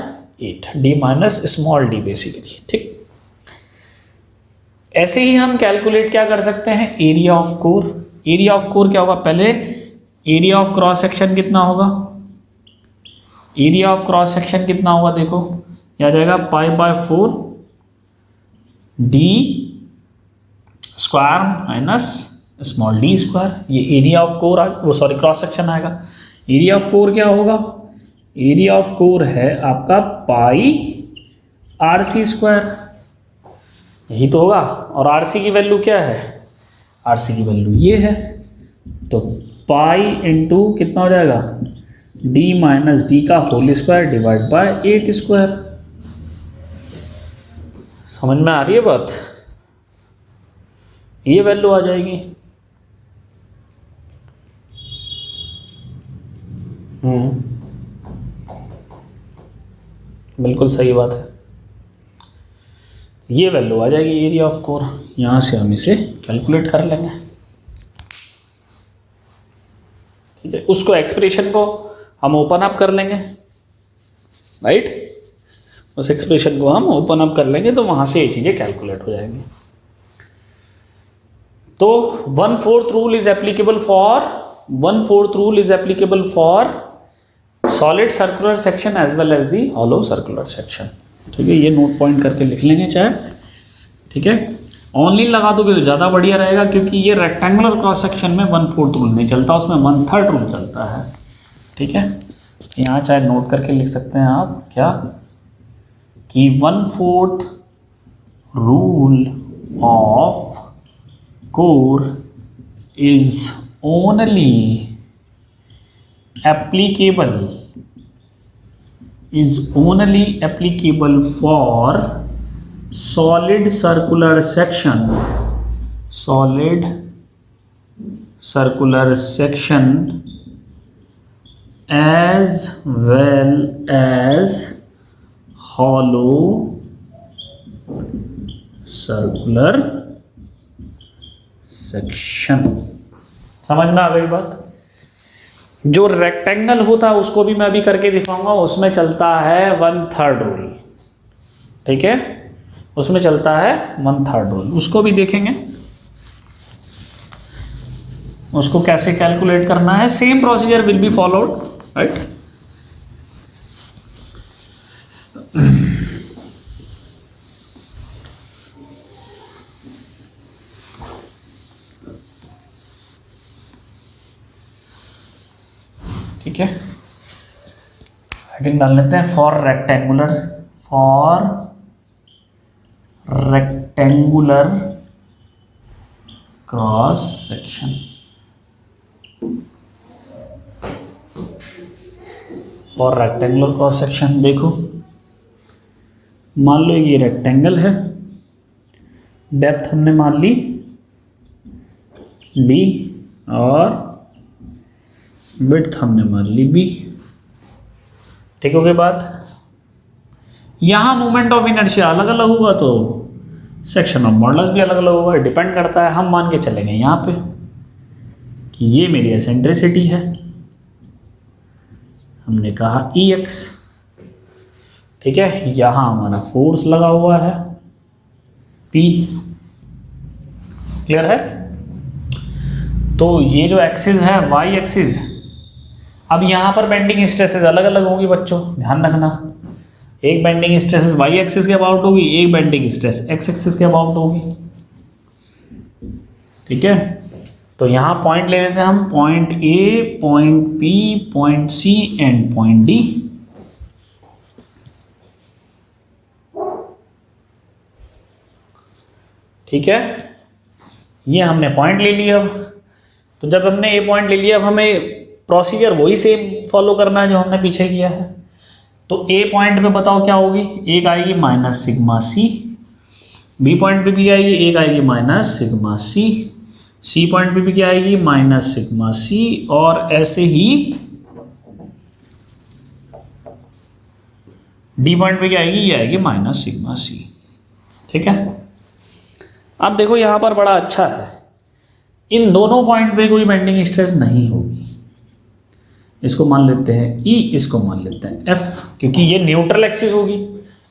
8, D minus small D basically. ठीक, ऐसे ही हम कैलकुलेट क्या कर सकते हैं, area of core. Area of core क्या होगा, पहले एरिया ऑफ क्रॉस सेक्शन कितना होगा, एरिया ऑफ क्रॉस सेक्शन कितना होगा, देखो ये आ जाएगा π/4 D square minus small D square, ये एरिया ऑफ कोर वो सॉरी क्रॉस सेक्शन आएगा। एरिया ऑफ कोर क्या होगा, एरिया ऑफ कोर है आपका π/r², यही तो होगा। और आर सी की वैल्यू क्या है, आर सी की वैल्यू ये है, तो पाई इंटू कितना हो जाएगा, डी माइनस डी का होल स्क्वायर डिवाइड बाय 8²। समझ में आ रही है बात, ये वैल्यू आ जाएगी। बिल्कुल सही बात है, ये वैल्यू आ जाएगी एरिया ऑफ कोर। यहाँ से हम इसे कैलकुलेट कर लेंगे, ठीक है। उसको एक्सप्रेशन को हम ओपन अप कर लेंगे, राइट, उस एक्सप्रेशन को हम ओपन अप कर लेंगे, तो वहाँ से ये चीज़ें कैलकुलेट हो जाएंगी। तो 1/4 rule is applicable for solid circular section as well as the hollow circular section. ठीक है, ये नोट पॉइंट करके लिख लेंगे चाहे, ठीक है। ऑनली लगा दोगे तो ज़्यादा बढ़िया रहेगा, क्योंकि ये रेक्टेंगुलर क्रॉस सेक्शन में 1/4 रूल नहीं चलता, उसमें 1/3 रूल चलता है। ठीक है, यहाँ चाहे नोट करके लिख सकते हैं आप क्या, कि 1/4 rule of core is only applicable for solid circular section as well as hollow circular section। समझ में आ गई बात। जो रेक्टेंगल होता है उसको भी मैं अभी करके दिखाऊंगा, उसमें चलता है 1/3 रूल। ठीक है, उसमें चलता है 1/3 रूल, उसको भी देखेंगे। उसको कैसे कैलकुलेट करना है, same procedure will be followed, right. ठीक है, हेडिंग डाल लेते हैं, for rectangular cross section. For rectangular cross section, देखो मान लो ये रेक्टेंगल है, डेप्थ हमने मान ली d और विड्थ हमने मान ली b। ठीक हो गई बात। यहां मोमेंट ऑफ इनर्शिया अलग अलग होगा तो सेक्शन ऑफ मॉडुलस भी अलग अलग होगा, डिपेंड करता है। हम मान के चलेंगे यहां पे कि ये मेरी एसेंट्रिसिटी है, हमने कहा Ex, ठीक है। यहां हमारा फोर्स लगा हुआ है P, क्लियर है। तो ये जो एक्सिस है y एक्सिस, अब यहां पर बेंडिंग स्ट्रेसेस अलग अलग होगी बच्चों, ध्यान रखना। एक बेंडिंग स्ट्रेसेस y एक्सिस के अबाउट होगी, एक बेंडिंग स्ट्रेस x एक्सिस के अबाउट होगी, ठीक है। तो यहां पॉइंट ले लेते हैं हम, point A, point P, point C and point D। ठीक है, ये हमने पॉइंट ले लिया। अब तो जब हमने ये पॉइंट ले लिया, अब हमें प्रोसीजर वही सेम फॉलो करना है जो हमने पीछे किया है। तो A पॉइंट पे बताओ क्या होगी, एक आएगी minus sigma C, B point पे भी आएगी, एक आएगी माइनस सिग्मा C पॉइंट पे भी क्या आएगी, माइनस सिग्मा C, और ऐसे ही D पॉइंट पे क्या आएगी, ये आएगी माइनस सिग्मा C। ठीक है, अब देखो यहां पर बड़ा अच्छा है, इन दोनों पॉइंट पे कोई बेंडिंग स्ट्रेस नहीं होगी। इसको मान लेते हैं E, इसको मान लेते हैं F, क्योंकि ये न्यूट्रल एक्सिस होगी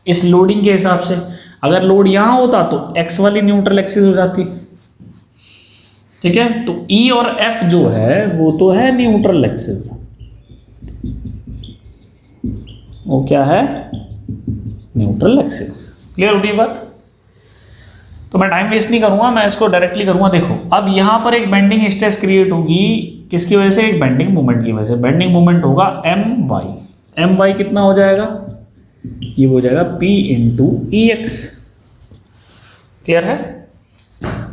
इस लोडिंग के हिसाब से। अगर लोड यहां होता तो X वाली न्यूट्रल एक्सिस हो जाती, ठीक है। तो E और F जो है वो तो है न्यूट्रल एक्सिस, वो क्या है, न्यूट्रल एक्सिस। क्लियर हो गई बात। तो मैं टाइम वेस्ट नहीं करूंगा, मैं इसको डायरेक्टली करूंगा। देखो अब यहां पर एक बेंडिंग स्ट्रेस क्रिएट होगी, किसकी वजह से, एक बेंडिंग मोमेंट की वजह से। बेंडिंग मोमेंट होगा my कितना हो जाएगा, ये हो जाएगा P इंटू EX। क्लियर है।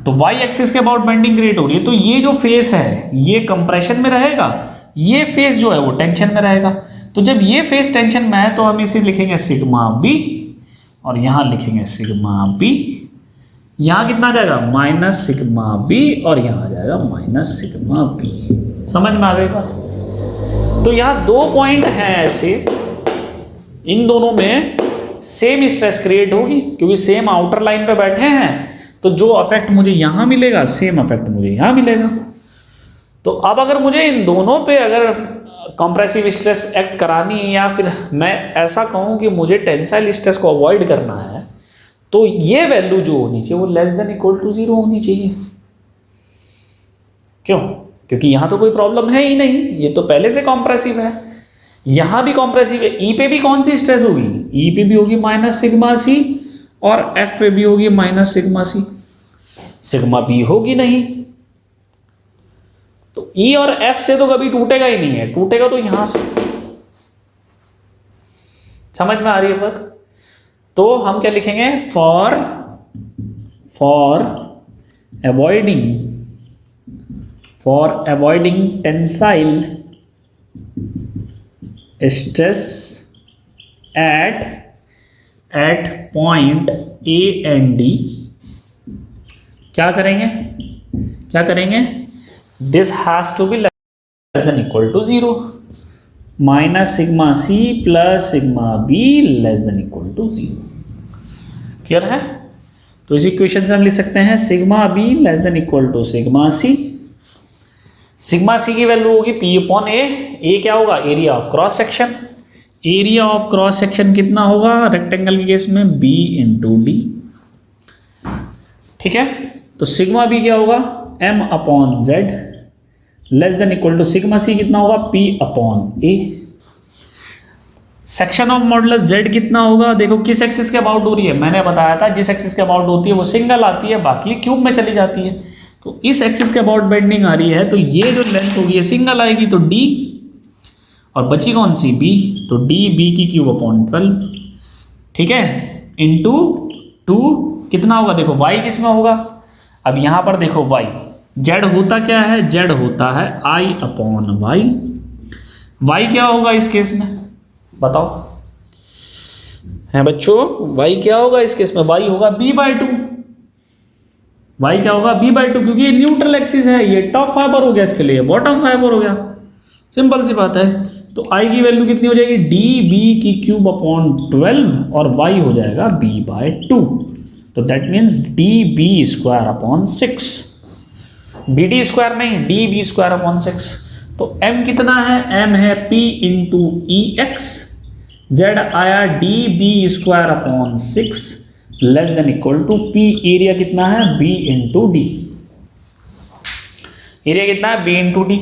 तो y एक्सिस के अबाउट बेंडिंग क्रिएट हो रही है, तो ये जो फेस है ये कंप्रेशन में रहेगा, ये फेस जो है वो टेंशन में रहेगा। तो जब ये फेस टेंशन में है तो हम इसे लिखेंगे सिग्मा B, और यहां लिखेंगे सिग्मा B। यहां कितना आ जाएगा, माइनस सिग्मा B, और यहां आ जाएगा माइनस सिग्मा B। समझ में आ गई बात। तो यहां दो पॉइंट हैं ऐसे, इन दोनों में सेम स्ट्रेस क्रिएट होगी, क्योंकि सेम आउटर लाइन पे बैठे हैं। तो जो अफेक्ट मुझे यहां मिलेगा, सेम अफेक्ट मुझे यहां मिलेगा। तो अब अगर मुझे इन दोनों पे अगर कंप्रेसिव स्ट्रेस एक्ट करानी है, या फिर मैं ऐसा कहूं कि मुझे टेंसाइल स्ट्रेस को अवॉइड करना है, तो ये वैल्यू जो होनी चाहिए वो लेस देन इक्वल टू 0 होनी चाहिए। क्यों, क्योंकि यहां तो कोई प्रॉब्लम है ही नहीं, ये तो पहले से कॉम्प्रेसिव है, यहां भी कॉम्प्रेसिव है। ई पे भी कौन सी स्ट्रेस होगी, ई पे भी होगी माइनस सिग्मा C, और एफ पे भी होगी minus sigma C, sigma B होगी नहीं। तो ई और एफ से तो कभी टूटेगा ही नहीं है, टूटेगा तो यहां से। समझ में आ रही है बात। तो हम क्या लिखेंगे, for avoiding tensile stress at point A and D, क्या करेंगे, this has to be less than equal to 0, minus sigma C plus sigma B less than equal to 0। Clear है। तो इस इक्वेशन से हम लिख सकते हैं sigma B less than equal to sigma C। Sigma C की वैल्यू होगी P अपॉन A क्या होगा, area of cross section. Area of cross section कितना होगा रेक्टेंगल के केस में, B इंटू D। ठीक है, तो सिग्मा बी क्या होगा, m upon z less than equal to sigma C कितना होगा, p upon A. Section of modulus z कितना होगा, देखो किस एक्सिस के अबाउट हो रही है, मैंने बताया था जिस एक्सिस के अबाउट होती है वो सिंगल आती है, बाकी क्यूब में चली जाती है। तो इस एक्सिस के अबाउट बेंडिंग आ रही है, तो ये जो लेंथ होगी ये सिंगल आएगी, तो d, और बची कौन सी b, तो d b की क्यूब अपॉन 12, ठीक है, इंटू 2 कितना होगा, देखो y किस में होगा, अब यहां पर देखो y, z होता क्या है, z होता है i अपॉन y क्या होगा इस केस में बताओ, है बच्चों, y क्या होगा इस केस में, y होगा b/2, y क्या होगा b/2, क्योंकि ये न्यूट्रल एक्सिस है, ये टॉप फाइबर हो गया, इसके लिए बॉटम फाइबर हो गया, सिंपल सी बात है। तो i की वैल्यू कितनी हो जाएगी, डी बी की क्यूब अपॉन 12 और y हो जाएगा b/2, तो that means D B square upon 6, B D square नहीं, डी बी स्क्वायर अपॉन 6। तो m कितना है, m है p इंटू ई एक्स, z आया D B square upon 6 less than equal to p, area कितना है b इंटू डी, एरिया कितना है b इंटू डी,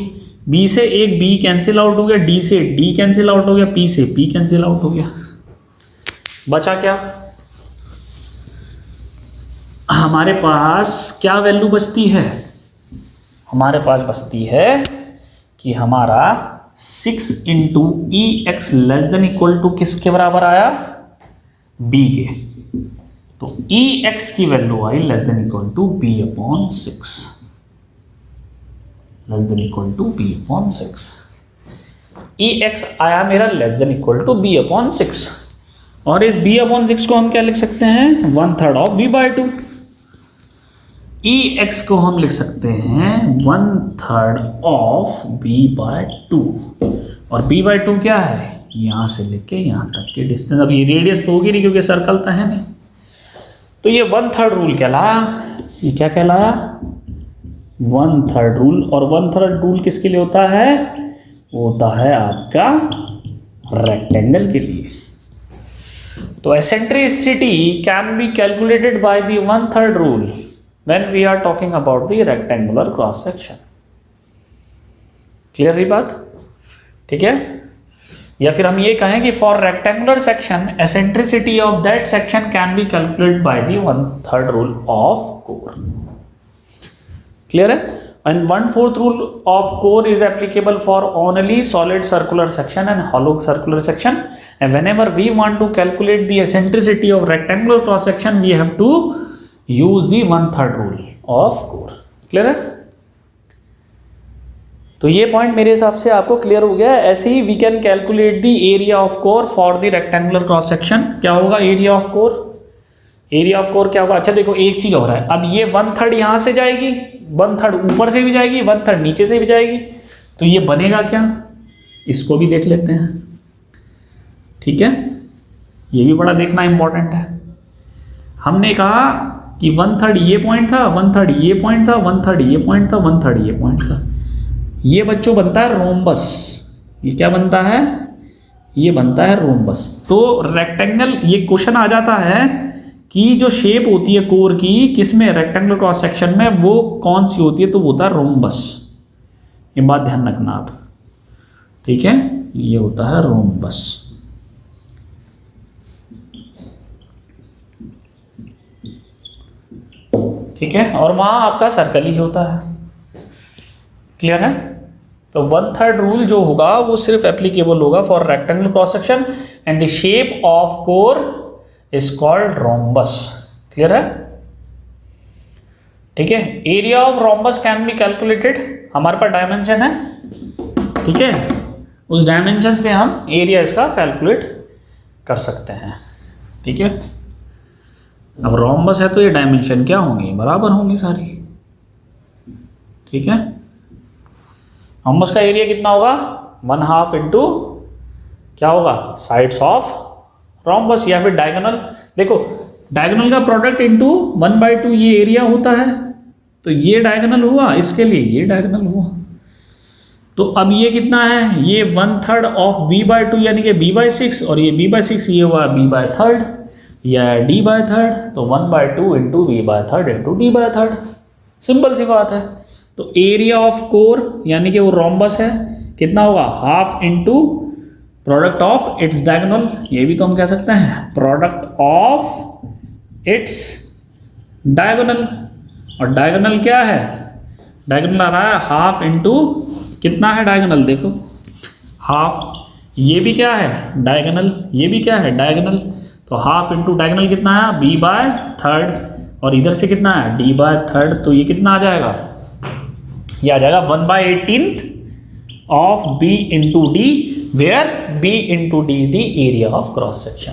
b से एक b कैंसिल आउट हो गया, d से d कैंसिल आउट हो गया, p से p कैंसिल आउट हो गया, बचा क्या, हमारे पास क्या वैल्यू बचती है, हमारे पास बचती है कि हमारा 6 into E x less than equal to किसके बराबर आया, b के, तो ई एक्स की वैल्यू आई less than equal to b upon 6, less than equal to b upon 6, E X आया मेरा less than equal to b upon 6, और इस b अपॉन 6 को हम क्या लिख सकते हैं, 1/3 ऑफ b/2, ई एक्स को हम लिख सकते हैं 1/3 ऑफ b/2, और b/2 क्या है, यहां से लेके यहां तक की डिस्टेंस, अब ये रेडियस तो होगी नहीं क्योंकि सर्कल तो है नहीं, तो ये 1/3 रूल कहलाया, ये क्या कहलाया, 1/3 रूल, और 1/3 रूल किसके लिए होता है, वो होता है आपका रेक्टेंगल के लिए। तो eccentricity can be calculated by the 1/3 rule when we are talking about the rectangular cross section, clear रही बात, ठीक है, या फिर हम ये कहें कि for rectangular section eccentricity of that section can be calculated by the 1/3 rule of core, clear है, and 1/4 rule of core is applicable for only solid circular section and hollow circular section, and whenever we want to calculate the eccentricity of rectangular cross section we have to use the 1/3 rule of core, clear है, तो ये point मेरे हिसाब से आपको clear हो गया। ऐसे ही we can calculate the area of core for the rectangular cross section, क्या होगा area of core, area of core क्या होगा, अच्छा देखो एक चीज हो रहा है, अब ये 1/3 यहां से जाएगी, 1/3 ऊपर से भी जाएगी, 1/3 नीचे से भी जाएगी, तो ये बनेगा क्या, इसको भी देख लेते हैं, ठीक है, ये भी बड़ा देखना इंपॉर्टेंट है। हमने कहा कि 1/3 ये पॉइंट था, 1/3 ये पॉइंट था, 1/3 ये पॉइंट था, 1/3 ये पॉइंट था, ये बच्चों बनता है रोम्बस, ये क्या बनता है, ये बनता है रोम्बस। तो रेक्टेंगल, ये क्वेश्चन आ जाता है कि जो शेप होती है कोर की किसमें, रेक्टेंगुलर क्रॉस सेक्शन में, वो कौन सी होती है, तो वो होता है रोम्बस, ये बात ध्यान रखना आप, ठीक है, ये होता है रोम्बस, ठीक है, और वहां आपका सर्कल ही होता है, क्लियर है। तो 1/3 रूल जो होगा वो सिर्फ एप्लीकेबल होगा for rectangular cross section and the shape of core is called rhombus, clear है, ठीक है। Area of rhombus can be calculated, हमारे पास डायमेंशन है, ठीक है, उस डायमेंशन से हम एरिया इसका कैलकुलेट कर सकते हैं, ठीक है। अब रोम्बस है तो ये डायमेंशन क्या होंगी, बराबर होंगी सारी, ठीक है। रोम्बस का एरिया कितना होगा, 1/2 इंटू क्या होगा, साइड्स ऑफ रोम्बस, या फिर डायगोनल, देखो डायगोनल का प्रोडक्ट इंटू 1/2 ये एरिया होता है, तो ये डायगोनल हुआ, इसके लिए ये डायगोनल हुआ, तो अब ये कितना है, ये 1/3 ऑफ b/2 यानी कि b/6, और ये b/6 ये हुआ b/3, या d बाय थर्ड, तो 1/2 into v by third into d by third. Simple सी बात है। तो एरिया ऑफ कोर यानी कि वो रोम्बस है, कितना होगा, half into product of its diagonal, ये भी तो हम कह सकते हैं प्रोडक्ट ऑफ इट्स डायगोनल। और डायगोनल क्या है, डायगोनल आ रहा है हाफ इंटू, कितना है डायगोनल देखो, हाफ, ये भी क्या है डायगोनल, ये भी क्या है डायगोनल, तो हाफ इंटू डायगोनल कितना है b बाय थर्ड, और इधर से कितना है d बाय थर्ड, तो ये कितना आ जाएगा, ये आ जाएगा 1/18 of b into D, where b into D is the area of cross section.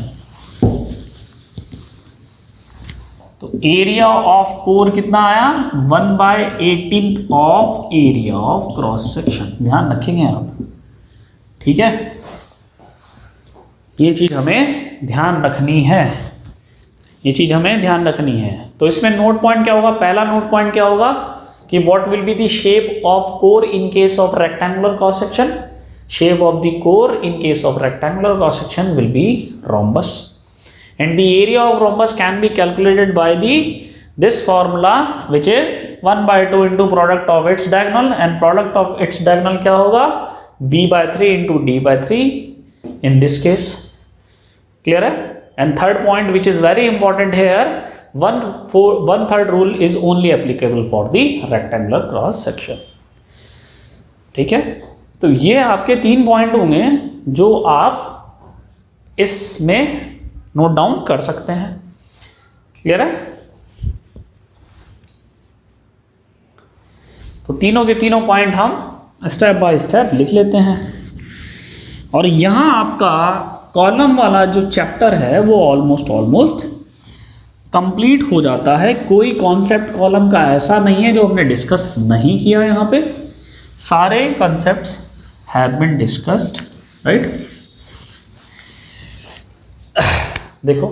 तो एरिया ऑफ कोर कितना आया, 1/18 of area of cross section. ध्यान रखेंगे आप, ठीक है, ये चीज हमें ध्यान रखनी है, ये चीज हमें ध्यान रखनी है। तो इसमें नोट पॉइंट क्या होगा, पहला नोट पॉइंट क्या होगा कि what will be the shape of core in case of rectangular cross section, shape of the core in case of rectangular cross section will be rhombus, and the area of rhombus can be calculated by this formula which is 1/2 into product of its diagonal, and product of its diagonal क्या होगा, b by 3 into d by 3 in this case। clear है। and third point which is very important here, 1/3 rule is only applicable for the rectangular cross section। ठीक है, तो ये आपके 3 point होंगे जो आप इसमें नोट डाउन कर सकते हैं। क्लियर है। तो तीनों के तीनों पॉइंट हम स्टेप बाय स्टेप लिख लेते हैं। और यहां आपका कॉलम वाला जो चैप्टर है वो ऑलमोस्ट कंप्लीट हो जाता है। कोई कॉन्सेप्ट कॉलम का ऐसा नहीं है जो हमने डिस्कस नहीं किया। यहाँ पे सारे concepts have been discussed, right. देखो,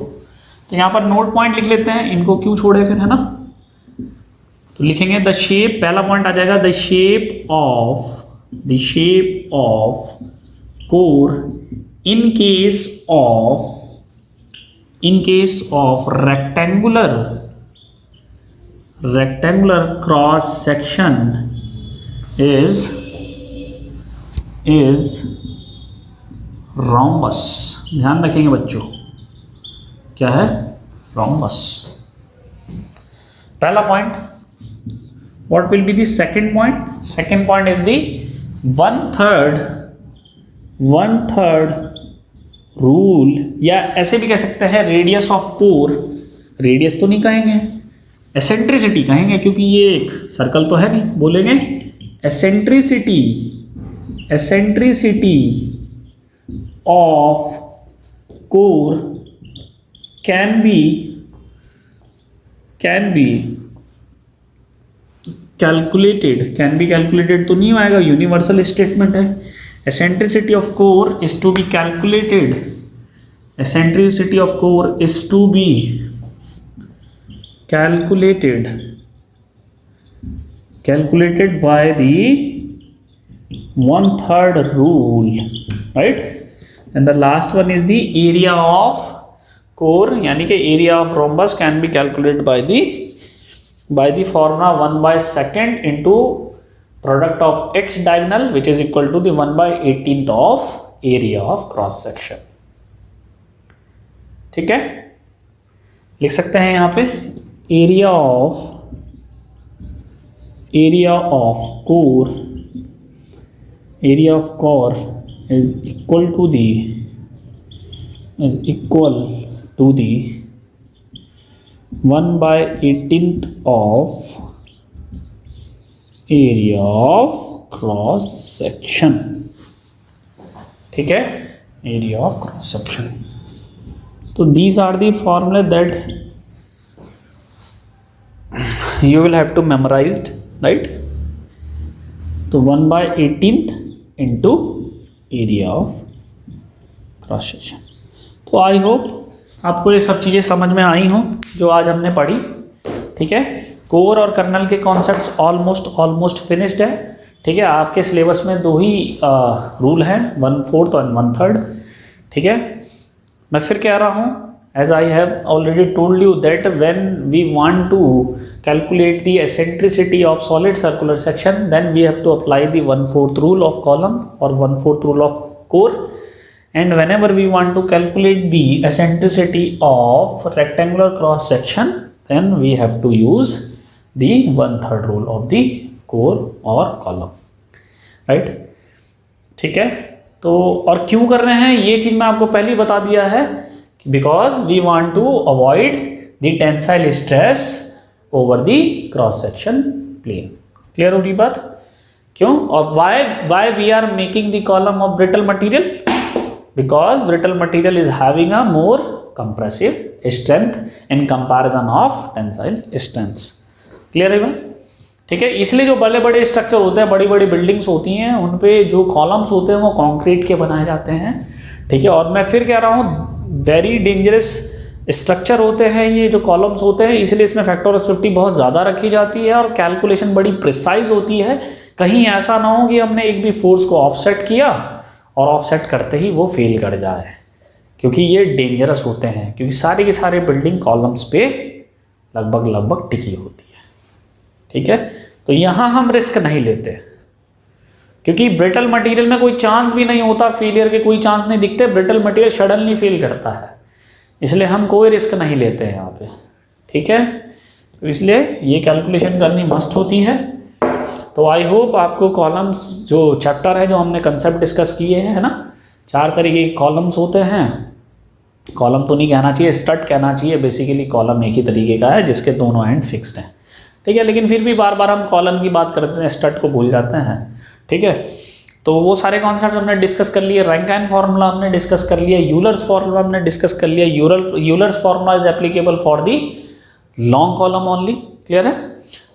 तो यहाँ पर नोट पॉइंट लिख लेते हैं, इनको क्यों छोड़े फिर, है ना। तो लिखेंगे द शेप, पहला पॉइंट आ जाएगा the shape of core in case of rectangular cross section is rhombus। ध्यान रखेंगे बच्चों, क्या है, rhombus। पहला point. what will be the second point? second point is the 1/3 rule, या ऐसे भी कह सकते हैं रेडियस ऑफ कोर। रेडियस तो नहीं कहेंगे, एसेंट्रिसिटी कहेंगे, क्योंकि ये एक सर्कल तो है नहीं। बोलेंगे eccentricity of core can be calculated तो नहीं आएगा, यूनिवर्सल स्टेटमेंट है। eccentricity of core is to be calculated by the 1/3 rule, right। and the last one is the area of core, यानी कि area of rhombus can be calculated by the formula 1/2 into product of its diagonal which is equal to the 1/18 of area of cross section। ठीक है, लिख सकते हैं यहाँ पे area of core is equal to the 1/18 of area of cross section। ठीक है, area of cross section। तो these are the formula that you will have to memorize, right। तो 1/18 into area of cross section। तो I hope आपको ये सब चीज़ें समझ में आई हों जो आज हमने पढ़ी। ठीक है, कोर और कर्नल के कॉन्सेप्ट्स ऑलमोस्ट फिनिश्ड है। ठीक है, आपके सिलेबस में 2 ही रूल हैं, 1/4 और 1/3। ठीक है, मैं फिर कह रहा हूँ as I have already told you that when we want to calculate the eccentricity of solid circular section, then we have to apply the 1/4 rule of column or 1/4 rule of core. And whenever we want to calculate the eccentricity of rectangular cross section, then we have to use the 1/3 rule of the core or column, right? ठीक है, तो और क्यों कर रहे हैं ये चीज मैं आपको पहले ही बता दिया है, because we want to avoid the tensile stress over the cross section plane. Clear होगी बात? क्यों? और why we are making the column of brittle material? Because brittle material is having a more compressive strength in comparison of tensile strengths. Clear है बात? ठीक है, इसलिए जो बड़े बड़े स्ट्रक्चर होते हैं, बड़ी बड़ी बिल्डिंग्स होती हैं, उन पे जो कॉलम्स होते हैं वो कंक्रीट के बनाए जाते हैं। ठीक है, और मैं फिर कह रहा हूँ वेरी डेंजरस स्ट्रक्चर होते हैं ये जो कॉलम्स होते हैं, इसलिए इसमें फैक्टर ऑफ सेफ्टी बहुत ज़्यादा रखी जाती है और कैलकुलेशन बड़ी प्रिसाइज होती है। कहीं ऐसा ना हो कि हमने एक भी फोर्स को ऑफसेट किया और ऑफसेट करते ही वो फेल कर जाए, क्योंकि ये डेंजरस होते हैं, क्योंकि सारी की सारी बिल्डिंग कॉलम्स पे लगभग टिकी होती है। ठीक है, तो यहाँ हम रिस्क नहीं लेते, क्योंकि ब्रिटल मटेरियल में कोई चांस भी नहीं होता, फेलियर के कोई चांस नहीं दिखते, ब्रिटल मटेरियल सडनली फेल करता है, इसलिए हम कोई रिस्क नहीं लेते हैं यहाँ पे। ठीक है, तो इसलिए ये कैलकुलेशन करनी मस्ट होती है। तो आई होप आपको कॉलम्स जो चैप्टर है, जो हमने कंसेप्ट डिस्कस किए हैं, है ना, 4 तरीके के कॉलम्स होते हैं। कॉलम तो नहीं कहना चाहिए, स्टड कहना चाहिए, बेसिकली कॉलम एक ही तरीके का है जिसके दोनों एंड फिक्स्ड हैं। ठीक है, लेकिन फिर भी बार बार हम कॉलम की बात करते हैं, स्टड को भूल जाते हैं। ठीक है, तो वो सारे कॉन्सेप्ट हमने डिस्कस कर लिए। रैंकाइन फार्मूला हमने डिस्कस कर लिया, यूलर्स फार्मूला हमने डिस्कस कर लिया। Euler's formula is applicable for the long column only, clear है,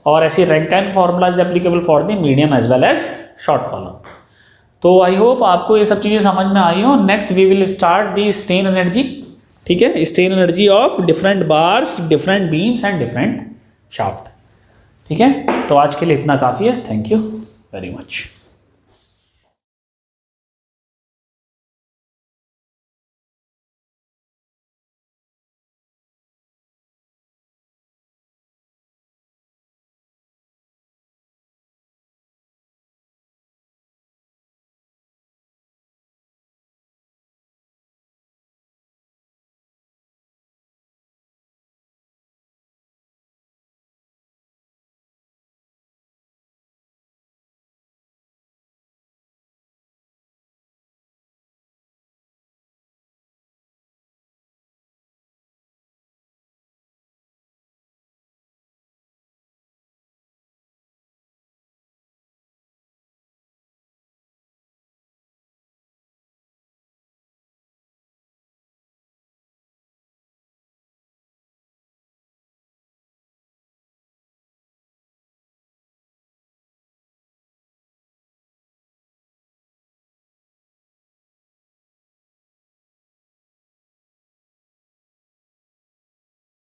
और ऐसी Rankine formula is applicable for the medium as well as short column. तो आई होप आपको ये सब चीज़ें समझ में आई हो। Next we will start the strain energy. ठीक है, strain energy of different bars, different beams and different shaft. ठीक है, तो आज के लिए इतना काफ़ी है। Thank you very much.